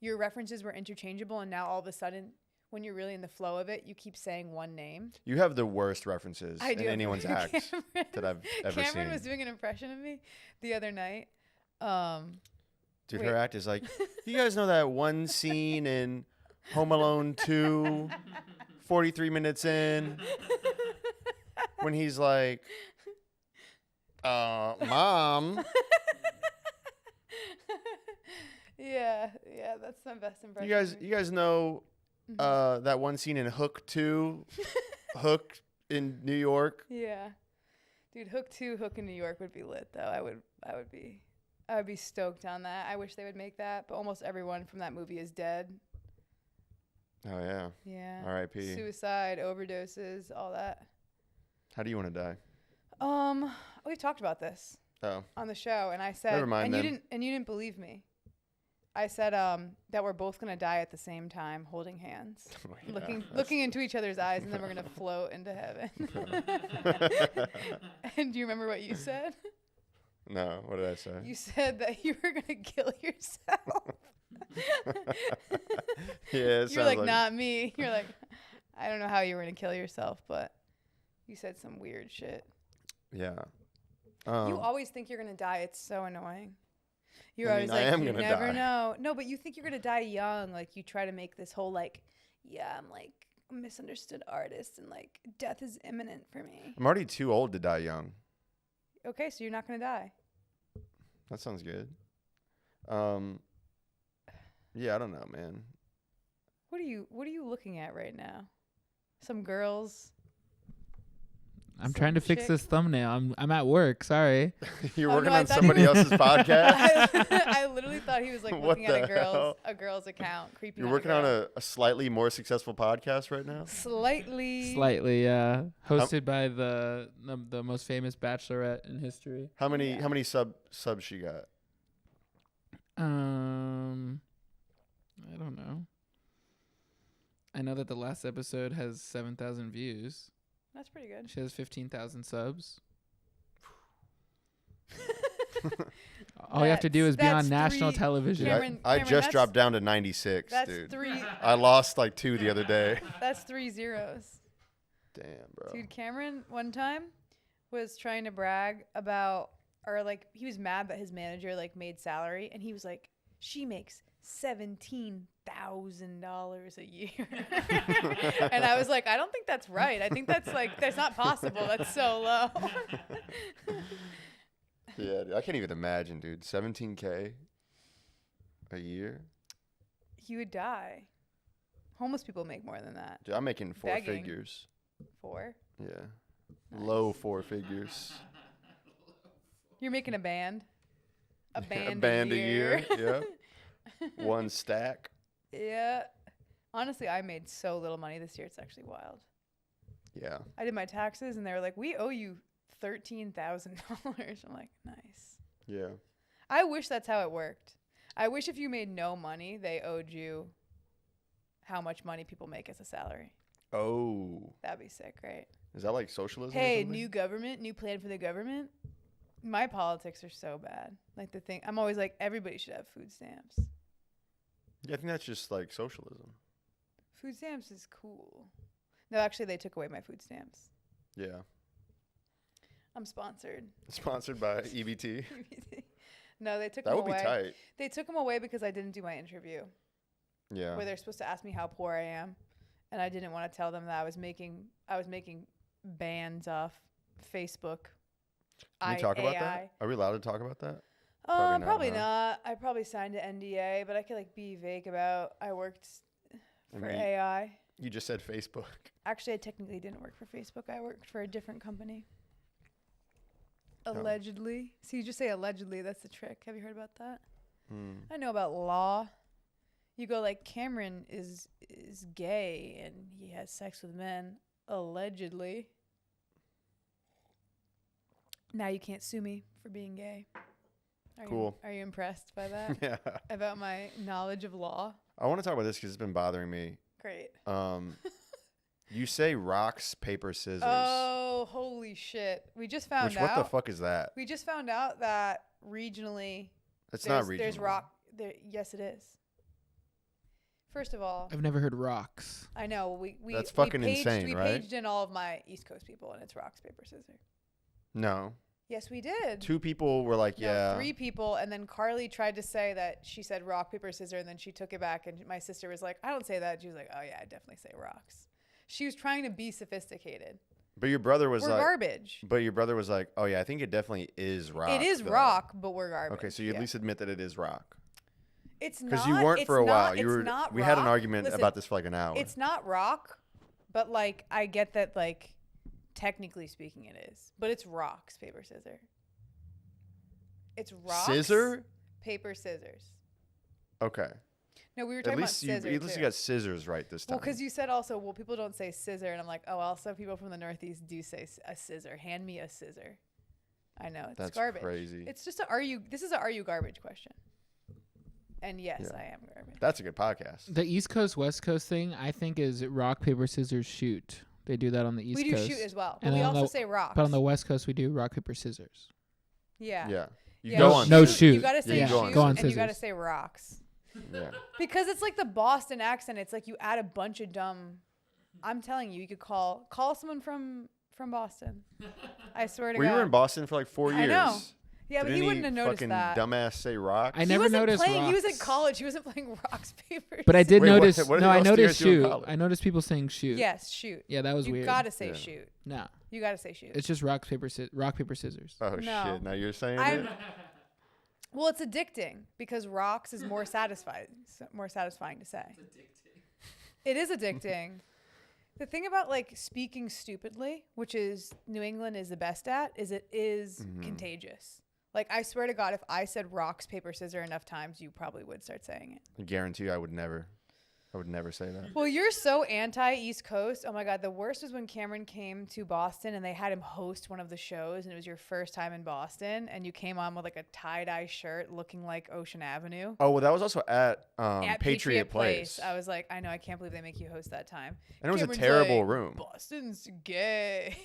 Your references were interchangeable and now all of a sudden when you're really in the flow of it, you keep saying one name. You have the worst references I in do. anyone's acts that I've ever Cameron seen. was doing an impression of me the other night. Dude, wait. her act is like, you guys know that one scene in Home Alone 2, 43 minutes in, when he's like, Mom. yeah, that's my best impression. You guys know that one scene in Hook 2, Hook in New York? Yeah. Dude, Hook 2, Hook in New York would be lit though. I would be stoked on that. I wish they would make that, but almost everyone from that movie is dead. Oh, yeah. Yeah. R.I.P. Suicide, overdoses, all that. How do you want to die? We've talked about this Oh. on the show, and I said, Never mind and then. you didn't believe me. I said that we're both gonna die at the same time, holding hands, Oh, Yeah, looking into each other's eyes, and then we're gonna float into heaven. And do you remember what you said? No, what did I say? You said that you were gonna kill yourself. Yeah, it You're sounds like, not me. You're like, I don't know how you were gonna kill yourself, but you said some weird shit. Yeah. You always think you're gonna die. It's so annoying. You're I always mean, I like, am you gonna never die. know. No, but you think you're gonna die young. Like you try to make this whole like, yeah, I'm like a misunderstood artist, and like death is imminent for me. I'm already too old to die young. Okay, so you're not gonna die. That sounds good. Yeah, I don't know, man. What are you looking at right now? Some girls. I'm Some trying to fix chick. this thumbnail. I'm at work. Sorry. You're Oh, working no, I on thought he somebody was- else's podcast. I literally thought he was like What looking at the hell? a girl's account, creeping. You're on working a on girl. a slightly more successful podcast right now. Slightly. Hosted by the most famous bachelorette in history. How many Yeah. subs she got? I don't know. I know that the last episode has 7,000 views. That's pretty good. She has 15,000 subs. All you have to do is be on That's national three- television. Dude, Cameron- I Cameron, just that's- dropped down to 96, That's dude. three. I lost like 2 the other day. That's 3 zeros. Damn, bro. Dude, Cameron one time was trying to brag about, or like he was mad that his manager like made salary, and he was like, she makes $17,000 a year. And I was like, I don't think that's right. I think that's not possible. That's so low. Yeah, dude, I can't even imagine, dude. 17K a year. He would die. Homeless people make more than that. Dude, I'm making 4 Begging. figures. 4. Yeah. Nice. Low 4 figures. You're making a band. A band, a band a year. Yeah. 1 stack. Yeah. Honestly, I made so little money this year. It's actually wild. Yeah. I did my taxes, and they were like, we owe you $13,000. I'm like, nice. Yeah. I wish that's how it worked. I wish if you made no money, they owed you how much money people make as a salary. Oh. That'd be sick, right? Is that like socialism? or Hey, something? new government, new plan for the government. My politics are so bad. Like the thing, I'm always like, everybody should have food stamps. Yeah, I think that's just like socialism. Food stamps is cool. No, actually, they took away my food stamps. Yeah. I'm sponsored. Sponsored by EBT. No, they took That them would be away. tight. They took them away because I didn't do my interview, Yeah. where they're supposed to ask me how poor I am, and I didn't want to tell them that I was making bands off Facebook. Can we talk about AI. that? Are we allowed to talk about that? Probably huh? not. I probably signed an NDA, but I could like be vague about I worked I for mean, AI. You just said Facebook. Actually, I technically didn't work for Facebook. I worked for a different company. Oh. Allegedly. See, you just say allegedly. That's the trick. Have you heard about that? Hmm. I know about law. You go like Cameron is gay and he has sex with men allegedly. Now you can't sue me for being gay. Cool. Are you impressed by that? Yeah. About my knowledge of law? I want to talk about this because it's been bothering me. Great. You say rocks, paper, scissors. Oh, holy shit. We just found Which, out. what the fuck is that? We just found out that regionally It's not regional. there's rock. Yes, it is. First of all, I've never heard rocks. I know we That's we fucking paged, insane, we right? paged in all of my East Coast people, and it's rocks, paper, scissors. No. Yes, we did. 2 people were like, No, yeah. 3 people, and then Carly tried to say that she said rock, paper, scissors, and then she took it back, and my sister was like, I don't say that. She was like, oh yeah, I definitely say rocks. She was trying to be sophisticated. But your brother was We're like, garbage. But your brother was like, oh yeah, I think it definitely is rock. It is though." rock, but we're garbage. Okay, so you Yeah. at least admit that it is rock. It's not. Because you weren't it's for a while. not- You it's were. not We had an rock. argument Listen, about this for like an hour. It's not rock, but like I get that like technically speaking it is. But it's rocks, paper, scissors. It's rocks. Scissor? Paper, scissors. Okay. No, we were At talking about least you scissor. at least too. you got scissors right this time. Well, because you said also, well, people don't say scissor, and I'm like, oh, also people from the Northeast do say a scissor. Hand me a scissor. I know it's That's garbage. crazy. It's just this is a are you garbage question. And yes, Yeah. I am garbage. That's a good podcast. The East Coast West Coast thing, I think, is rock paper scissors shoot. They do that on the East we do Coast. shoot as well, but And we then on also the- say rocks. But on the West Coast, we do rock paper scissors. yeah. Yeah. You Yeah, go on. No scissors. shoot. You gotta Yeah, say you go on shoot, Go on and you gotta scissors. say rocks. Yeah. Because it's like the Boston accent. It's like you add a bunch of dumb. I'm telling you, you could call someone from From Boston. I swear to Well, God. you were in Boston for like 4 years. I know. Yeah, but Didn't he he wouldn't have noticed fucking that. dumbass say rocks? I He never wasn't noticed playing. He was in rocks. college. He wasn't playing rocks, paper. But I did Wait, notice. what No, I else do you noticed guys do in shoot. college? I noticed people saying shoot. Yes, shoot. Yeah, that was You weird. gotta say Yeah. shoot. No, You gotta say shoot. it's just rock paper scissors. Oh No. shit! Now you're saying I- it. Well, it's addicting because rocks is more satisfying. More satisfying to say. It is addicting. The thing about like speaking stupidly, which is New England is the best at, is it is contagious. Like I swear to God, if I said rocks, paper, scissors enough times, you probably would start saying it. I guarantee you, I would never say that. Well, you're so anti-East Coast. Oh my God, the worst was when Cameron came to Boston and they had him host one of the shows, and it was your first time in Boston, and you came on with like a tie-dye shirt, looking like Ocean Avenue. Oh well, that was also at At Patriot Place, I was like, I know, I can't believe they make you host that time. and it was a Cameron's terrible like, room. Boston's gay.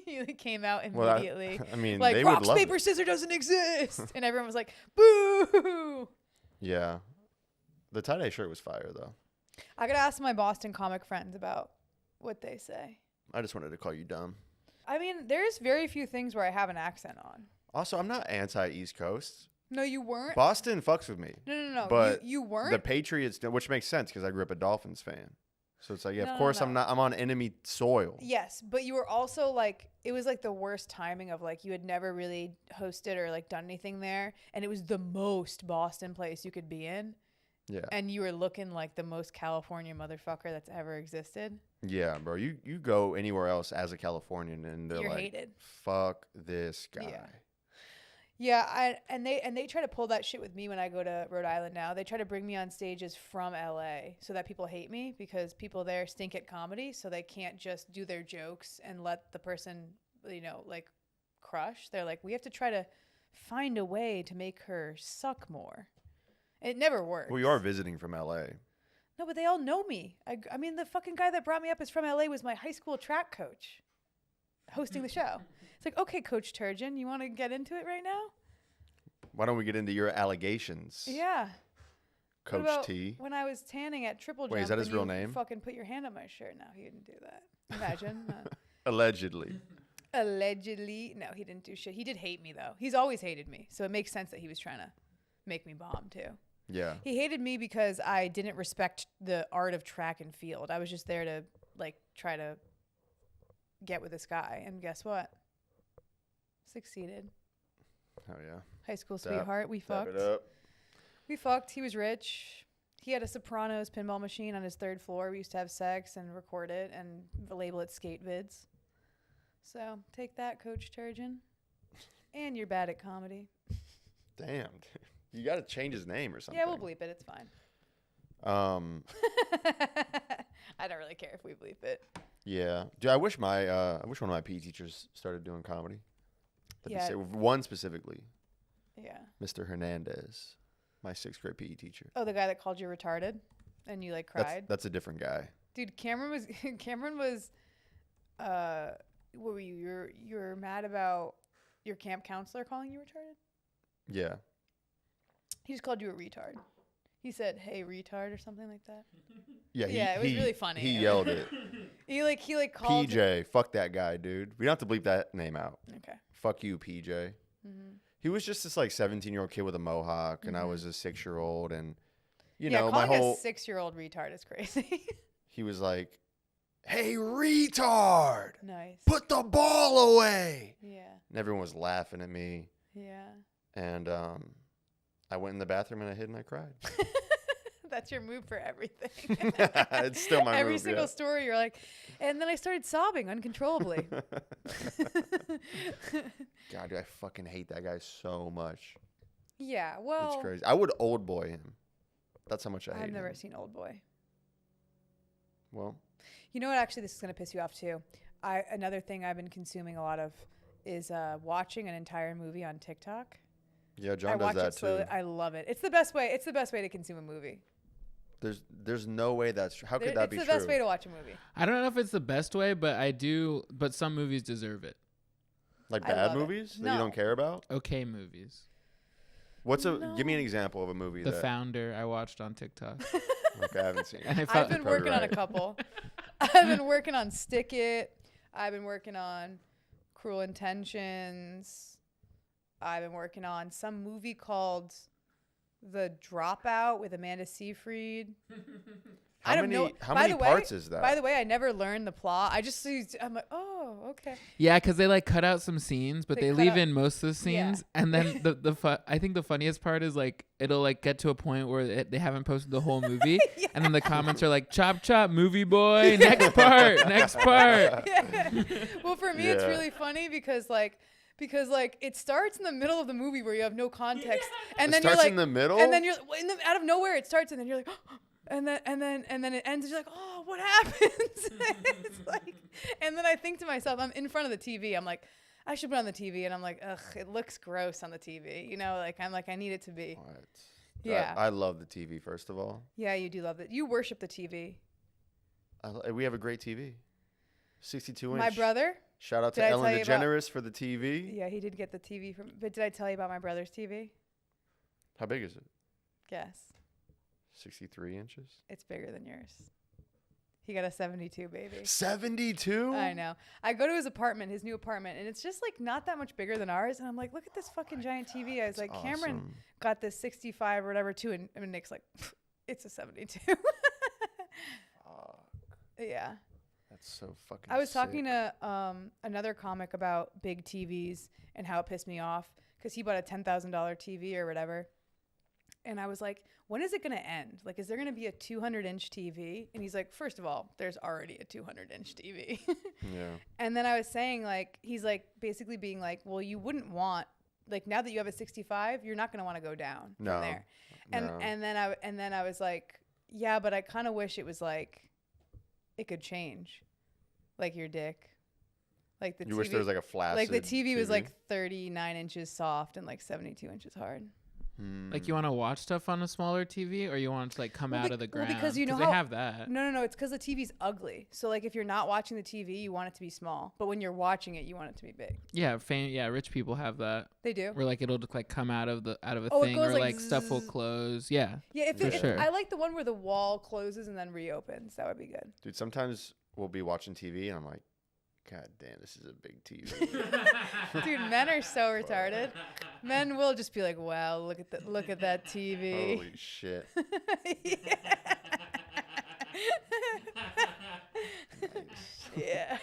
He came out Well, immediately. I mean, like they would rocks, love paper, it. scissors doesn't exist, and everyone was like, boo. Yeah, the tie-dye shirt was fire though. I gotta ask my Boston comic friends about what they say. I just wanted to call you dumb. I mean, there's very few things where I have an accent on. Also, I'm not anti-East Coast. No, you weren't. Boston fucks with me. No. But you weren't. The Patriots, which makes sense because I grew up a Dolphins fan. So it's like, yeah, No, of course no. I'm on enemy soil. Yes, but you were also like, it was like the worst timing of like you had never really hosted or like done anything there, and it was the most Boston place you could be in, Yeah. and you were looking like the most California motherfucker that's ever existed. Yeah, bro. You go anywhere else as a Californian and they're You're like, hated. fuck this guy. Yeah. Yeah, and they try to pull that shit with me when I go to Rhode Island now. They try to bring me on stages from LA so that people hate me because people there stink at comedy, so they can't just do their jokes and let the person, like crush. They're like, we have to try to find a way to make her suck more. It never works. Well, you are visiting from LA. No, but they all know me. I mean, the fucking guy that brought me up is from LA, was my high school track coach hosting the show. It's like, okay, Coach Turgeon, you want to get into it right now? Why don't we get into your allegations? Yeah. What Coach about T. when I was tanning at Triple Jump. Wait, is that his and real you name? Fucking put your hand on my shirt. No, he didn't do that. Imagine. Allegedly. Allegedly. No, he didn't do shit. He did hate me, though. He's always hated me. So it makes sense that he was trying to make me bomb, too. Yeah. He hated me because I didn't respect the art of track and field. I was just there to, like, try to get with this guy. And guess what? Succeeded. Oh, yeah. High school Dap- sweetheart. We Dap fucked. it up. We fucked. He was rich. He had a Sopranos pinball machine on his third floor. We used to have sex and record it and label it skate vids. So take that, Coach Turgeon. And you're bad at comedy. Damn. You got to change his name or something. Yeah, we'll bleep it. It's fine. I don't really care if we bleep it. Yeah. Dude, I wish one of my PE teachers started doing comedy. Yeah. One specifically, Yeah. Mr. Hernandez, my 6th grade PE teacher. Oh, the guy that called you retarded and you like cried? That's a different guy. Dude, Cameron was what were you? You're mad about your camp counselor calling you retarded? Yeah. He just called you a retard. He said, "Hey, retard," or something like that. Yeah. Yeah, it was really funny. He yelled it. He called PJ, fuck that guy, dude. We don't have to bleep that name out. Okay. Fuck you, PJ. He was just this like 17-year-old kid with a mohawk, and I was a 6-year-old, and you know my calling whole. a 6-year-old retard is crazy. He was like, "Hey, retard, Nice. put the ball away," Yeah. and everyone was laughing at me, Yeah. and I went in the bathroom and I hid and I cried. That's your move for everything. It's still my Every move, single yeah. story, you're like, and then I started sobbing uncontrollably. God, dude, I fucking hate that guy so much. Yeah, well, It's crazy. I would old boy him. That's how much I hate I've never him. seen Old Boy. Well, You know what? Actually, this is gonna piss you off too. Another thing I've been consuming a lot of is watching an entire movie on TikTok. yeah, John I does watch that it slowly. too. I love it. It's the best way. It's the best way to consume a movie. There's no way that's true. How could that be It's true? the best way to watch a movie. I don't know if it's the best way, but I do. But some movies deserve it. Like I bad love it. movies that you No. don't care about? Okay, movies. Give me an example of a movie The that Founder I watched on TikTok. okay, I haven't seen And it. I I've felt been probably working on a right. couple. I've been working on Stick It. I've been working on Cruel Intentions. I've been working on some movie called The Dropout with Amanda Seyfried. How many parts is that? By the way, I never learned the plot. I'm like, oh, okay. Yeah, because they like cut out some scenes, but They they cut leave out- in most of the scenes. And then I think the funniest part is like it'll like get to a point where they haven't posted the whole movie, and then the comments are like, "Chop chop, movie boy, next part, next part." Yeah. Well, for me, it's Yeah. really funny because it starts in the middle of the movie where you have no context, and then starts you're like in the middle? and then you're out of nowhere it starts, and then you're like. And then it ends. And you're like, oh, what happens? It's like, and then I think to myself, I'm in front of the TV. I'm like, I should put on the TV, and I'm like, ugh, it looks gross on the TV. You know, like I'm like, I need it to be. What? Yeah. I love the TV. First of all, Yeah, you do love it. You worship the TV. we have a great TV, 62 inch. My brother. Shout out Did to I Ellen tell you about- DeGeneres for the TV. Yeah, he did get the TV from. But did I tell you about my brother's TV? How big is it? Guess. 63 inches. It's bigger than yours. He got a 72, baby. 72. I know. I go to his apartment, his new apartment, and it's just like not that much bigger than ours. And I'm like, look at this fucking giant TV. I was like, Cameron Awesome. got this 65 or whatever too, and Nick's like, it's a 72. Fuck, Yeah. that's so fucking. I was talking sick. to another comic about big TVs and how it pissed me off because he bought a $10,000 TV or whatever. And I was like, when is it going to end? Like, is there going to be a 200-inch TV? And he's like, first of all, there's already a 200-inch TV. Yeah. And then I was saying, like, he's like basically being like, well, you wouldn't want, like, now that you have a 65, you're not going to want to go down No. from there. And No. and then I was like, yeah, but I kind of wish it was like it could change, like your dick, like the You TV. wish there was like a flaccid. Like the TV was like 39 inches soft and like 72 inches hard. Like you want to watch stuff on a smaller TV, or you want it to like come Well, out of the ground? because you know they how- have that. No, it's because the TV's ugly. So like if you're not watching the TV, you want it to be small, but when you're watching it, you want it to be big. Yeah, rich people have that. They do. Where like it'll just like come out of a Oh, it thing, goes or like like stuff will zzz. close. Yeah. Yeah, For sure. I like the one where the wall closes and then reopens. That would be good. Dude, sometimes we'll be watching TV and I'm like, God damn, this is a big TV. Dude, men are so retarded. Men will just be like, "Wow, look at that TV." Holy shit. Yeah.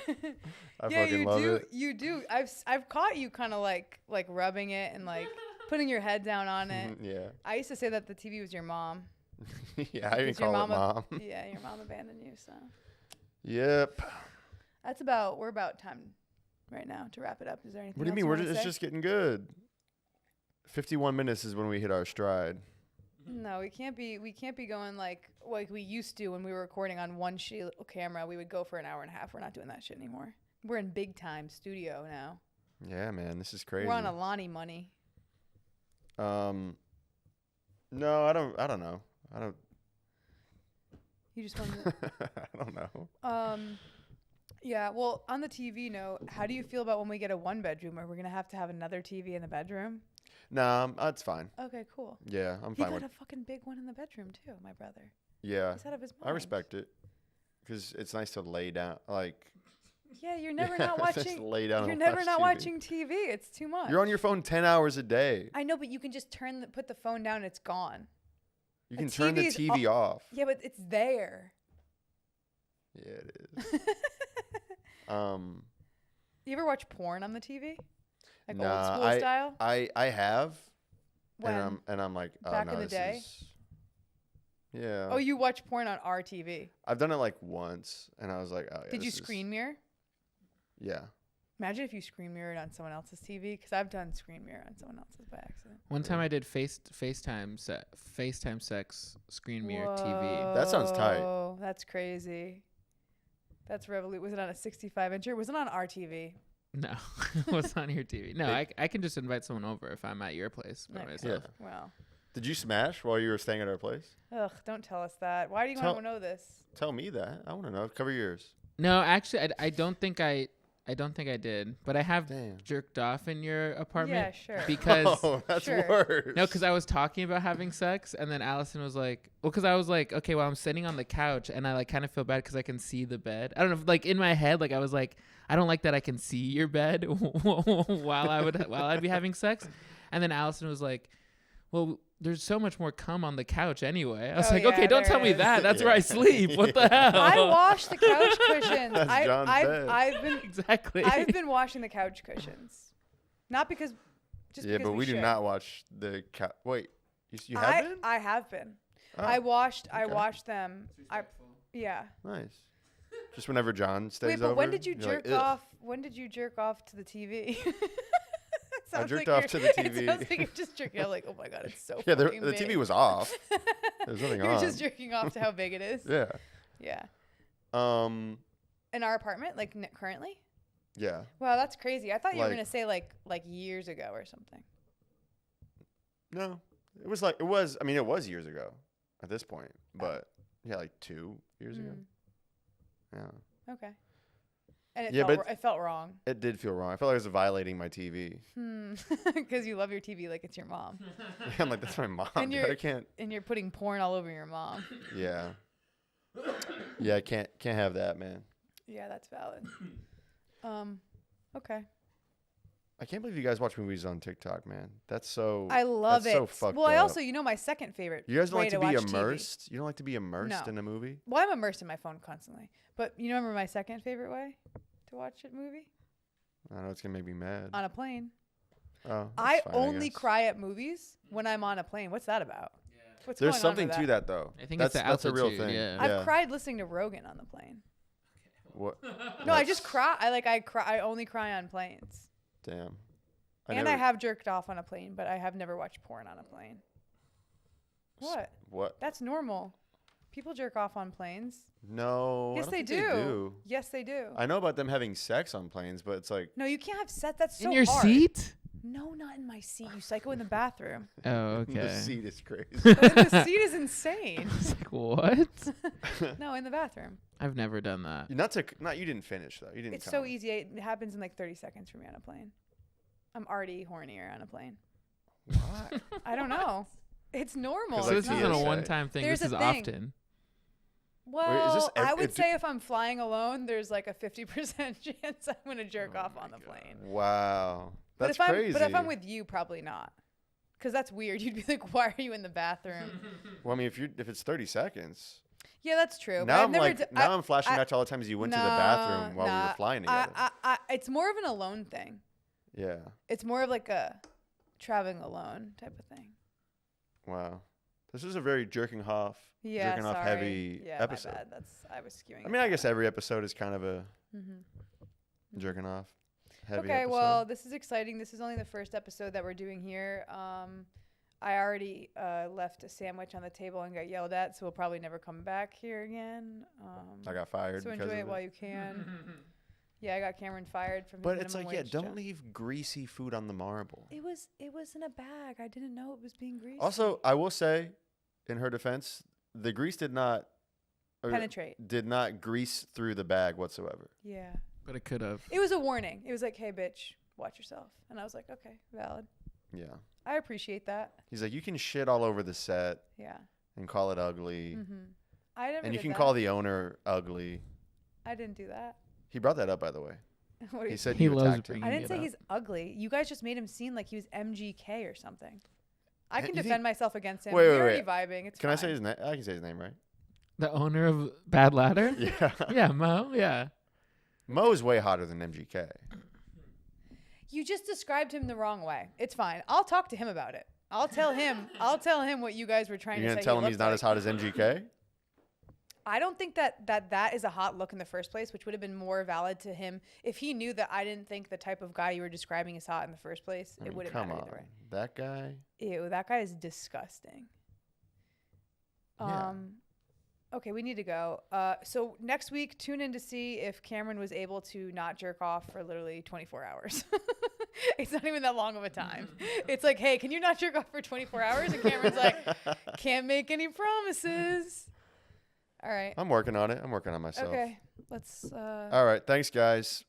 I Yeah, fucking you love do. it. You do. I've caught you kind of like rubbing it and like putting your head down on it. Yeah. I used to say that the TV was your mom. Yeah, I even Because your call it mama- mom. Yeah, your mom abandoned you. So Yep. we're about time right now to wrap it up. Is there anything? What do you else mean? wanna It's say? just getting good. 51 minutes is when we hit our stride. No, we can't be going like we used to when we were recording on one camera. We would go for an hour and a half. We're not doing that shit anymore. We're in big time studio now. Yeah, man, this is crazy. We're on a Lonnie money. No, I don't know. You just want to. I don't know. Yeah. Well, on the TV note, how do you feel about when we get a 1-bedroom? Are we gonna have to have another TV in the bedroom? Nah, that's fine. Okay, cool. Yeah, I'm He fine got with. a fucking big one in the bedroom too, my brother. Yeah, He's out of his mind. I respect it because it's nice to lay down. Like Yeah, you're never Yeah, not just watching. lay down You're and never watch not TV. watching TV. It's too much. You're on your phone 10 hours a day. I know, but you can just put the phone down. And it's gone. You A can turn the TV is TV off. Yeah, but it's there. Yeah, it is. You ever watch porn on the TV? Like Nah, old school style? I have, When? and I'm like, oh Back no, in the this day? is. Yeah. Oh, you watch porn on our TV. I've done it like once, and I was like, oh yeah. Did you this is- screen mirror? Yeah. Imagine if you screen mirrored on someone else's TV, because I've done screen mirror on someone else's by accident. One time I did FaceTime sex screen mirror TV. That sounds tight. Whoa, that's crazy. That's revolution. Was it on a 65-incher? Was it on our TV? No, what's on your TV? No, I can just invite someone over if I'm at your place by Okay. myself. Yeah. Wow. Did you smash while you were staying at our place? Ugh, don't tell us that. Why do you want to know this? Tell me that. I want to know. Cover yours. No, actually, I don't think I I don't think I did, but I have Damn. jerked off in your apartment. Yeah, sure. Because Oh, that's Sure. worse. no, because I was talking about having sex, and then Allison was like, well, because I was like, okay, well, I'm sitting on the couch, and I like kind of feel bad because I can see the bed. I don't know, if, like in my head, like I was like, I don't like that I can see your bed while I'd be having sex, and then Allison was like, well, there's so much more cum on the couch anyway. I was Oh, like, yeah, okay, don't there tell me is. that. That's Yeah. where I sleep. What the hell? I wash the couch cushions. That's John's bed. I've been exactly. I've been washing the couch cushions, not because just Yeah, because but we do should. not watch the Wait, you have been? I have been. Oh, I washed okay. them. Yeah. Nice. Just whenever John stays Wait, but over. when did you you're like, jerk "Ugh." off? When did you jerk off to the TV? I Sounds jerked like off to the It TV. sounds like you're just jerking off. Like, oh my god, it's so. Yeah, fucking the TV big. was off. There's nothing You're on. just jerking off to how big it is. Yeah. Yeah. In our apartment, like currently. Yeah. Wow, that's crazy. I thought you were Like- gonna say like years ago or something. No, it was like it was. I mean, it was years ago at this point, but yeah, like 2 years ago. Mm, Yeah, okay. And it Yeah, felt but- it felt wrong. it did feel wrong. I felt like I was violating my TV. Because you love your TV like it's your mom, I'm like, that's my mom. And Dude. you're- I can't. and you're putting porn all over your mom. Yeah. Yeah, I can't have that, man. Yeah, that's valid. Okay. I can't believe you guys watch movies on TikTok, man. That's so. I love that's it. So fucked Well, I up. also, my second favorite. You guys don't way like to be watch TV. immersed. You don't like to be immersed No. in a movie. Well, I'm immersed in my phone constantly. But you remember my second favorite way to watch a movie? I know it's gonna make me mad. On a plane. Oh, I that's fine, only guess. cry at movies when I'm on a plane. What's that about? What's There's going on something with to that though. I think that's it's the that's a real altitude, thing. yeah. I've cried listening to Rogan on the plane. What? No, I just cry. I cry. I only cry on planes. Damn. And I have jerked off on a plane, but I have never watched porn on a plane. What? What? That's normal. People jerk off on planes. No. I Yes, don't they think do. Yes, they do. I know about them having sex on planes, but it's like No, you can't have sex. That's so in your hard. seat? No, not in my seat. You psycho in the bathroom. Oh, the okay. seat is crazy. The seat is insane. It's like, what? No, in the bathroom. I've never done that. Not you didn't finish though. You didn't. It's so come. easy. It happens in like 30 seconds for me on a plane. I'm already hornier on a plane. Why? I don't know. It's normal. 'Cause, So like, It's this not- isn't a TSA. one-time thing. There's This is a thing. often. Well, ev- I would if say if I'm flying alone, there's like a 50% chance I'm going to jerk off on the plane. Wow. That's but crazy. But if I'm with you, probably not. Because that's weird. You'd be like, why are you in the bathroom? Well, I mean, if it's 30 seconds. Yeah, that's true. but Now I've I'm never like d- now I- I'm flashing I- back to all the times you went to the Nah, bathroom while we nah. were flying together. It's more of an alone thing. Yeah. It's more of like a traveling alone type of thing. Wow. This is a very jerking off Yeah, sorry. heavy yeah, episode. My bad. I was skewing. I mean, I guess every episode is kind of a Mm-hmm. jerking off heavy Okay, episode. well, this is exciting. This is only the first episode that we're doing here. I already left a sandwich on the table and got yelled at, so we'll probably never come back here again. I got fired So because enjoy of it while you can. Yeah, I got Cameron fired from. his But it's minimum like, yeah, wage don't job. leave greasy food on the marble. It was in a bag. I didn't know it was being greasy. Also, I will say, in her defense, the grease did not penetrate. did not grease through the bag whatsoever. Yeah. But it could have. It was a warning. It was like, "Hey, bitch, watch yourself." And I was like, "Okay, valid." Yeah. I appreciate that. He's like, you can shit all over the set Yeah. and call it ugly. Mm-hmm. I never. And you did can that. call the owner ugly. I didn't do that. He brought that up, by the way. What do He you said He you loves attacked him. bringing I didn't it say up. he's ugly. You guys just made him seem like he was MGK or something. I You can think- defend myself against him. Wait, We're wait, already wait. vibing. It's Can fine. I say his name? I can say his name, right? The owner of Bad Ladder? Yeah. Yeah, Mo. Yeah. Mo is way hotter than MGK. You just described him the wrong way. It's fine. I'll talk to him about it. I'll tell him. I'll tell him what you guys were trying You're to gonna say. tell he him he's looked not like. as hot as MGK? I don't think that is a hot look in the first place, which would have been more valid to him if he knew that I didn't think the type of guy you were describing is hot in the first place. I It mean, would have come mattered on, either way. that guy. Ew, that guy is disgusting. Yeah. Okay, we need to go. So next week, tune in to see if Cameron was able to not jerk off for literally 24 hours. It's not even that long of a time. It's like, hey, can you not jerk off for 24 hours? And Cameron's like, can't make any promises. All right. I'm working on it. I'm working on myself. Okay. Let's. All right. Thanks, guys.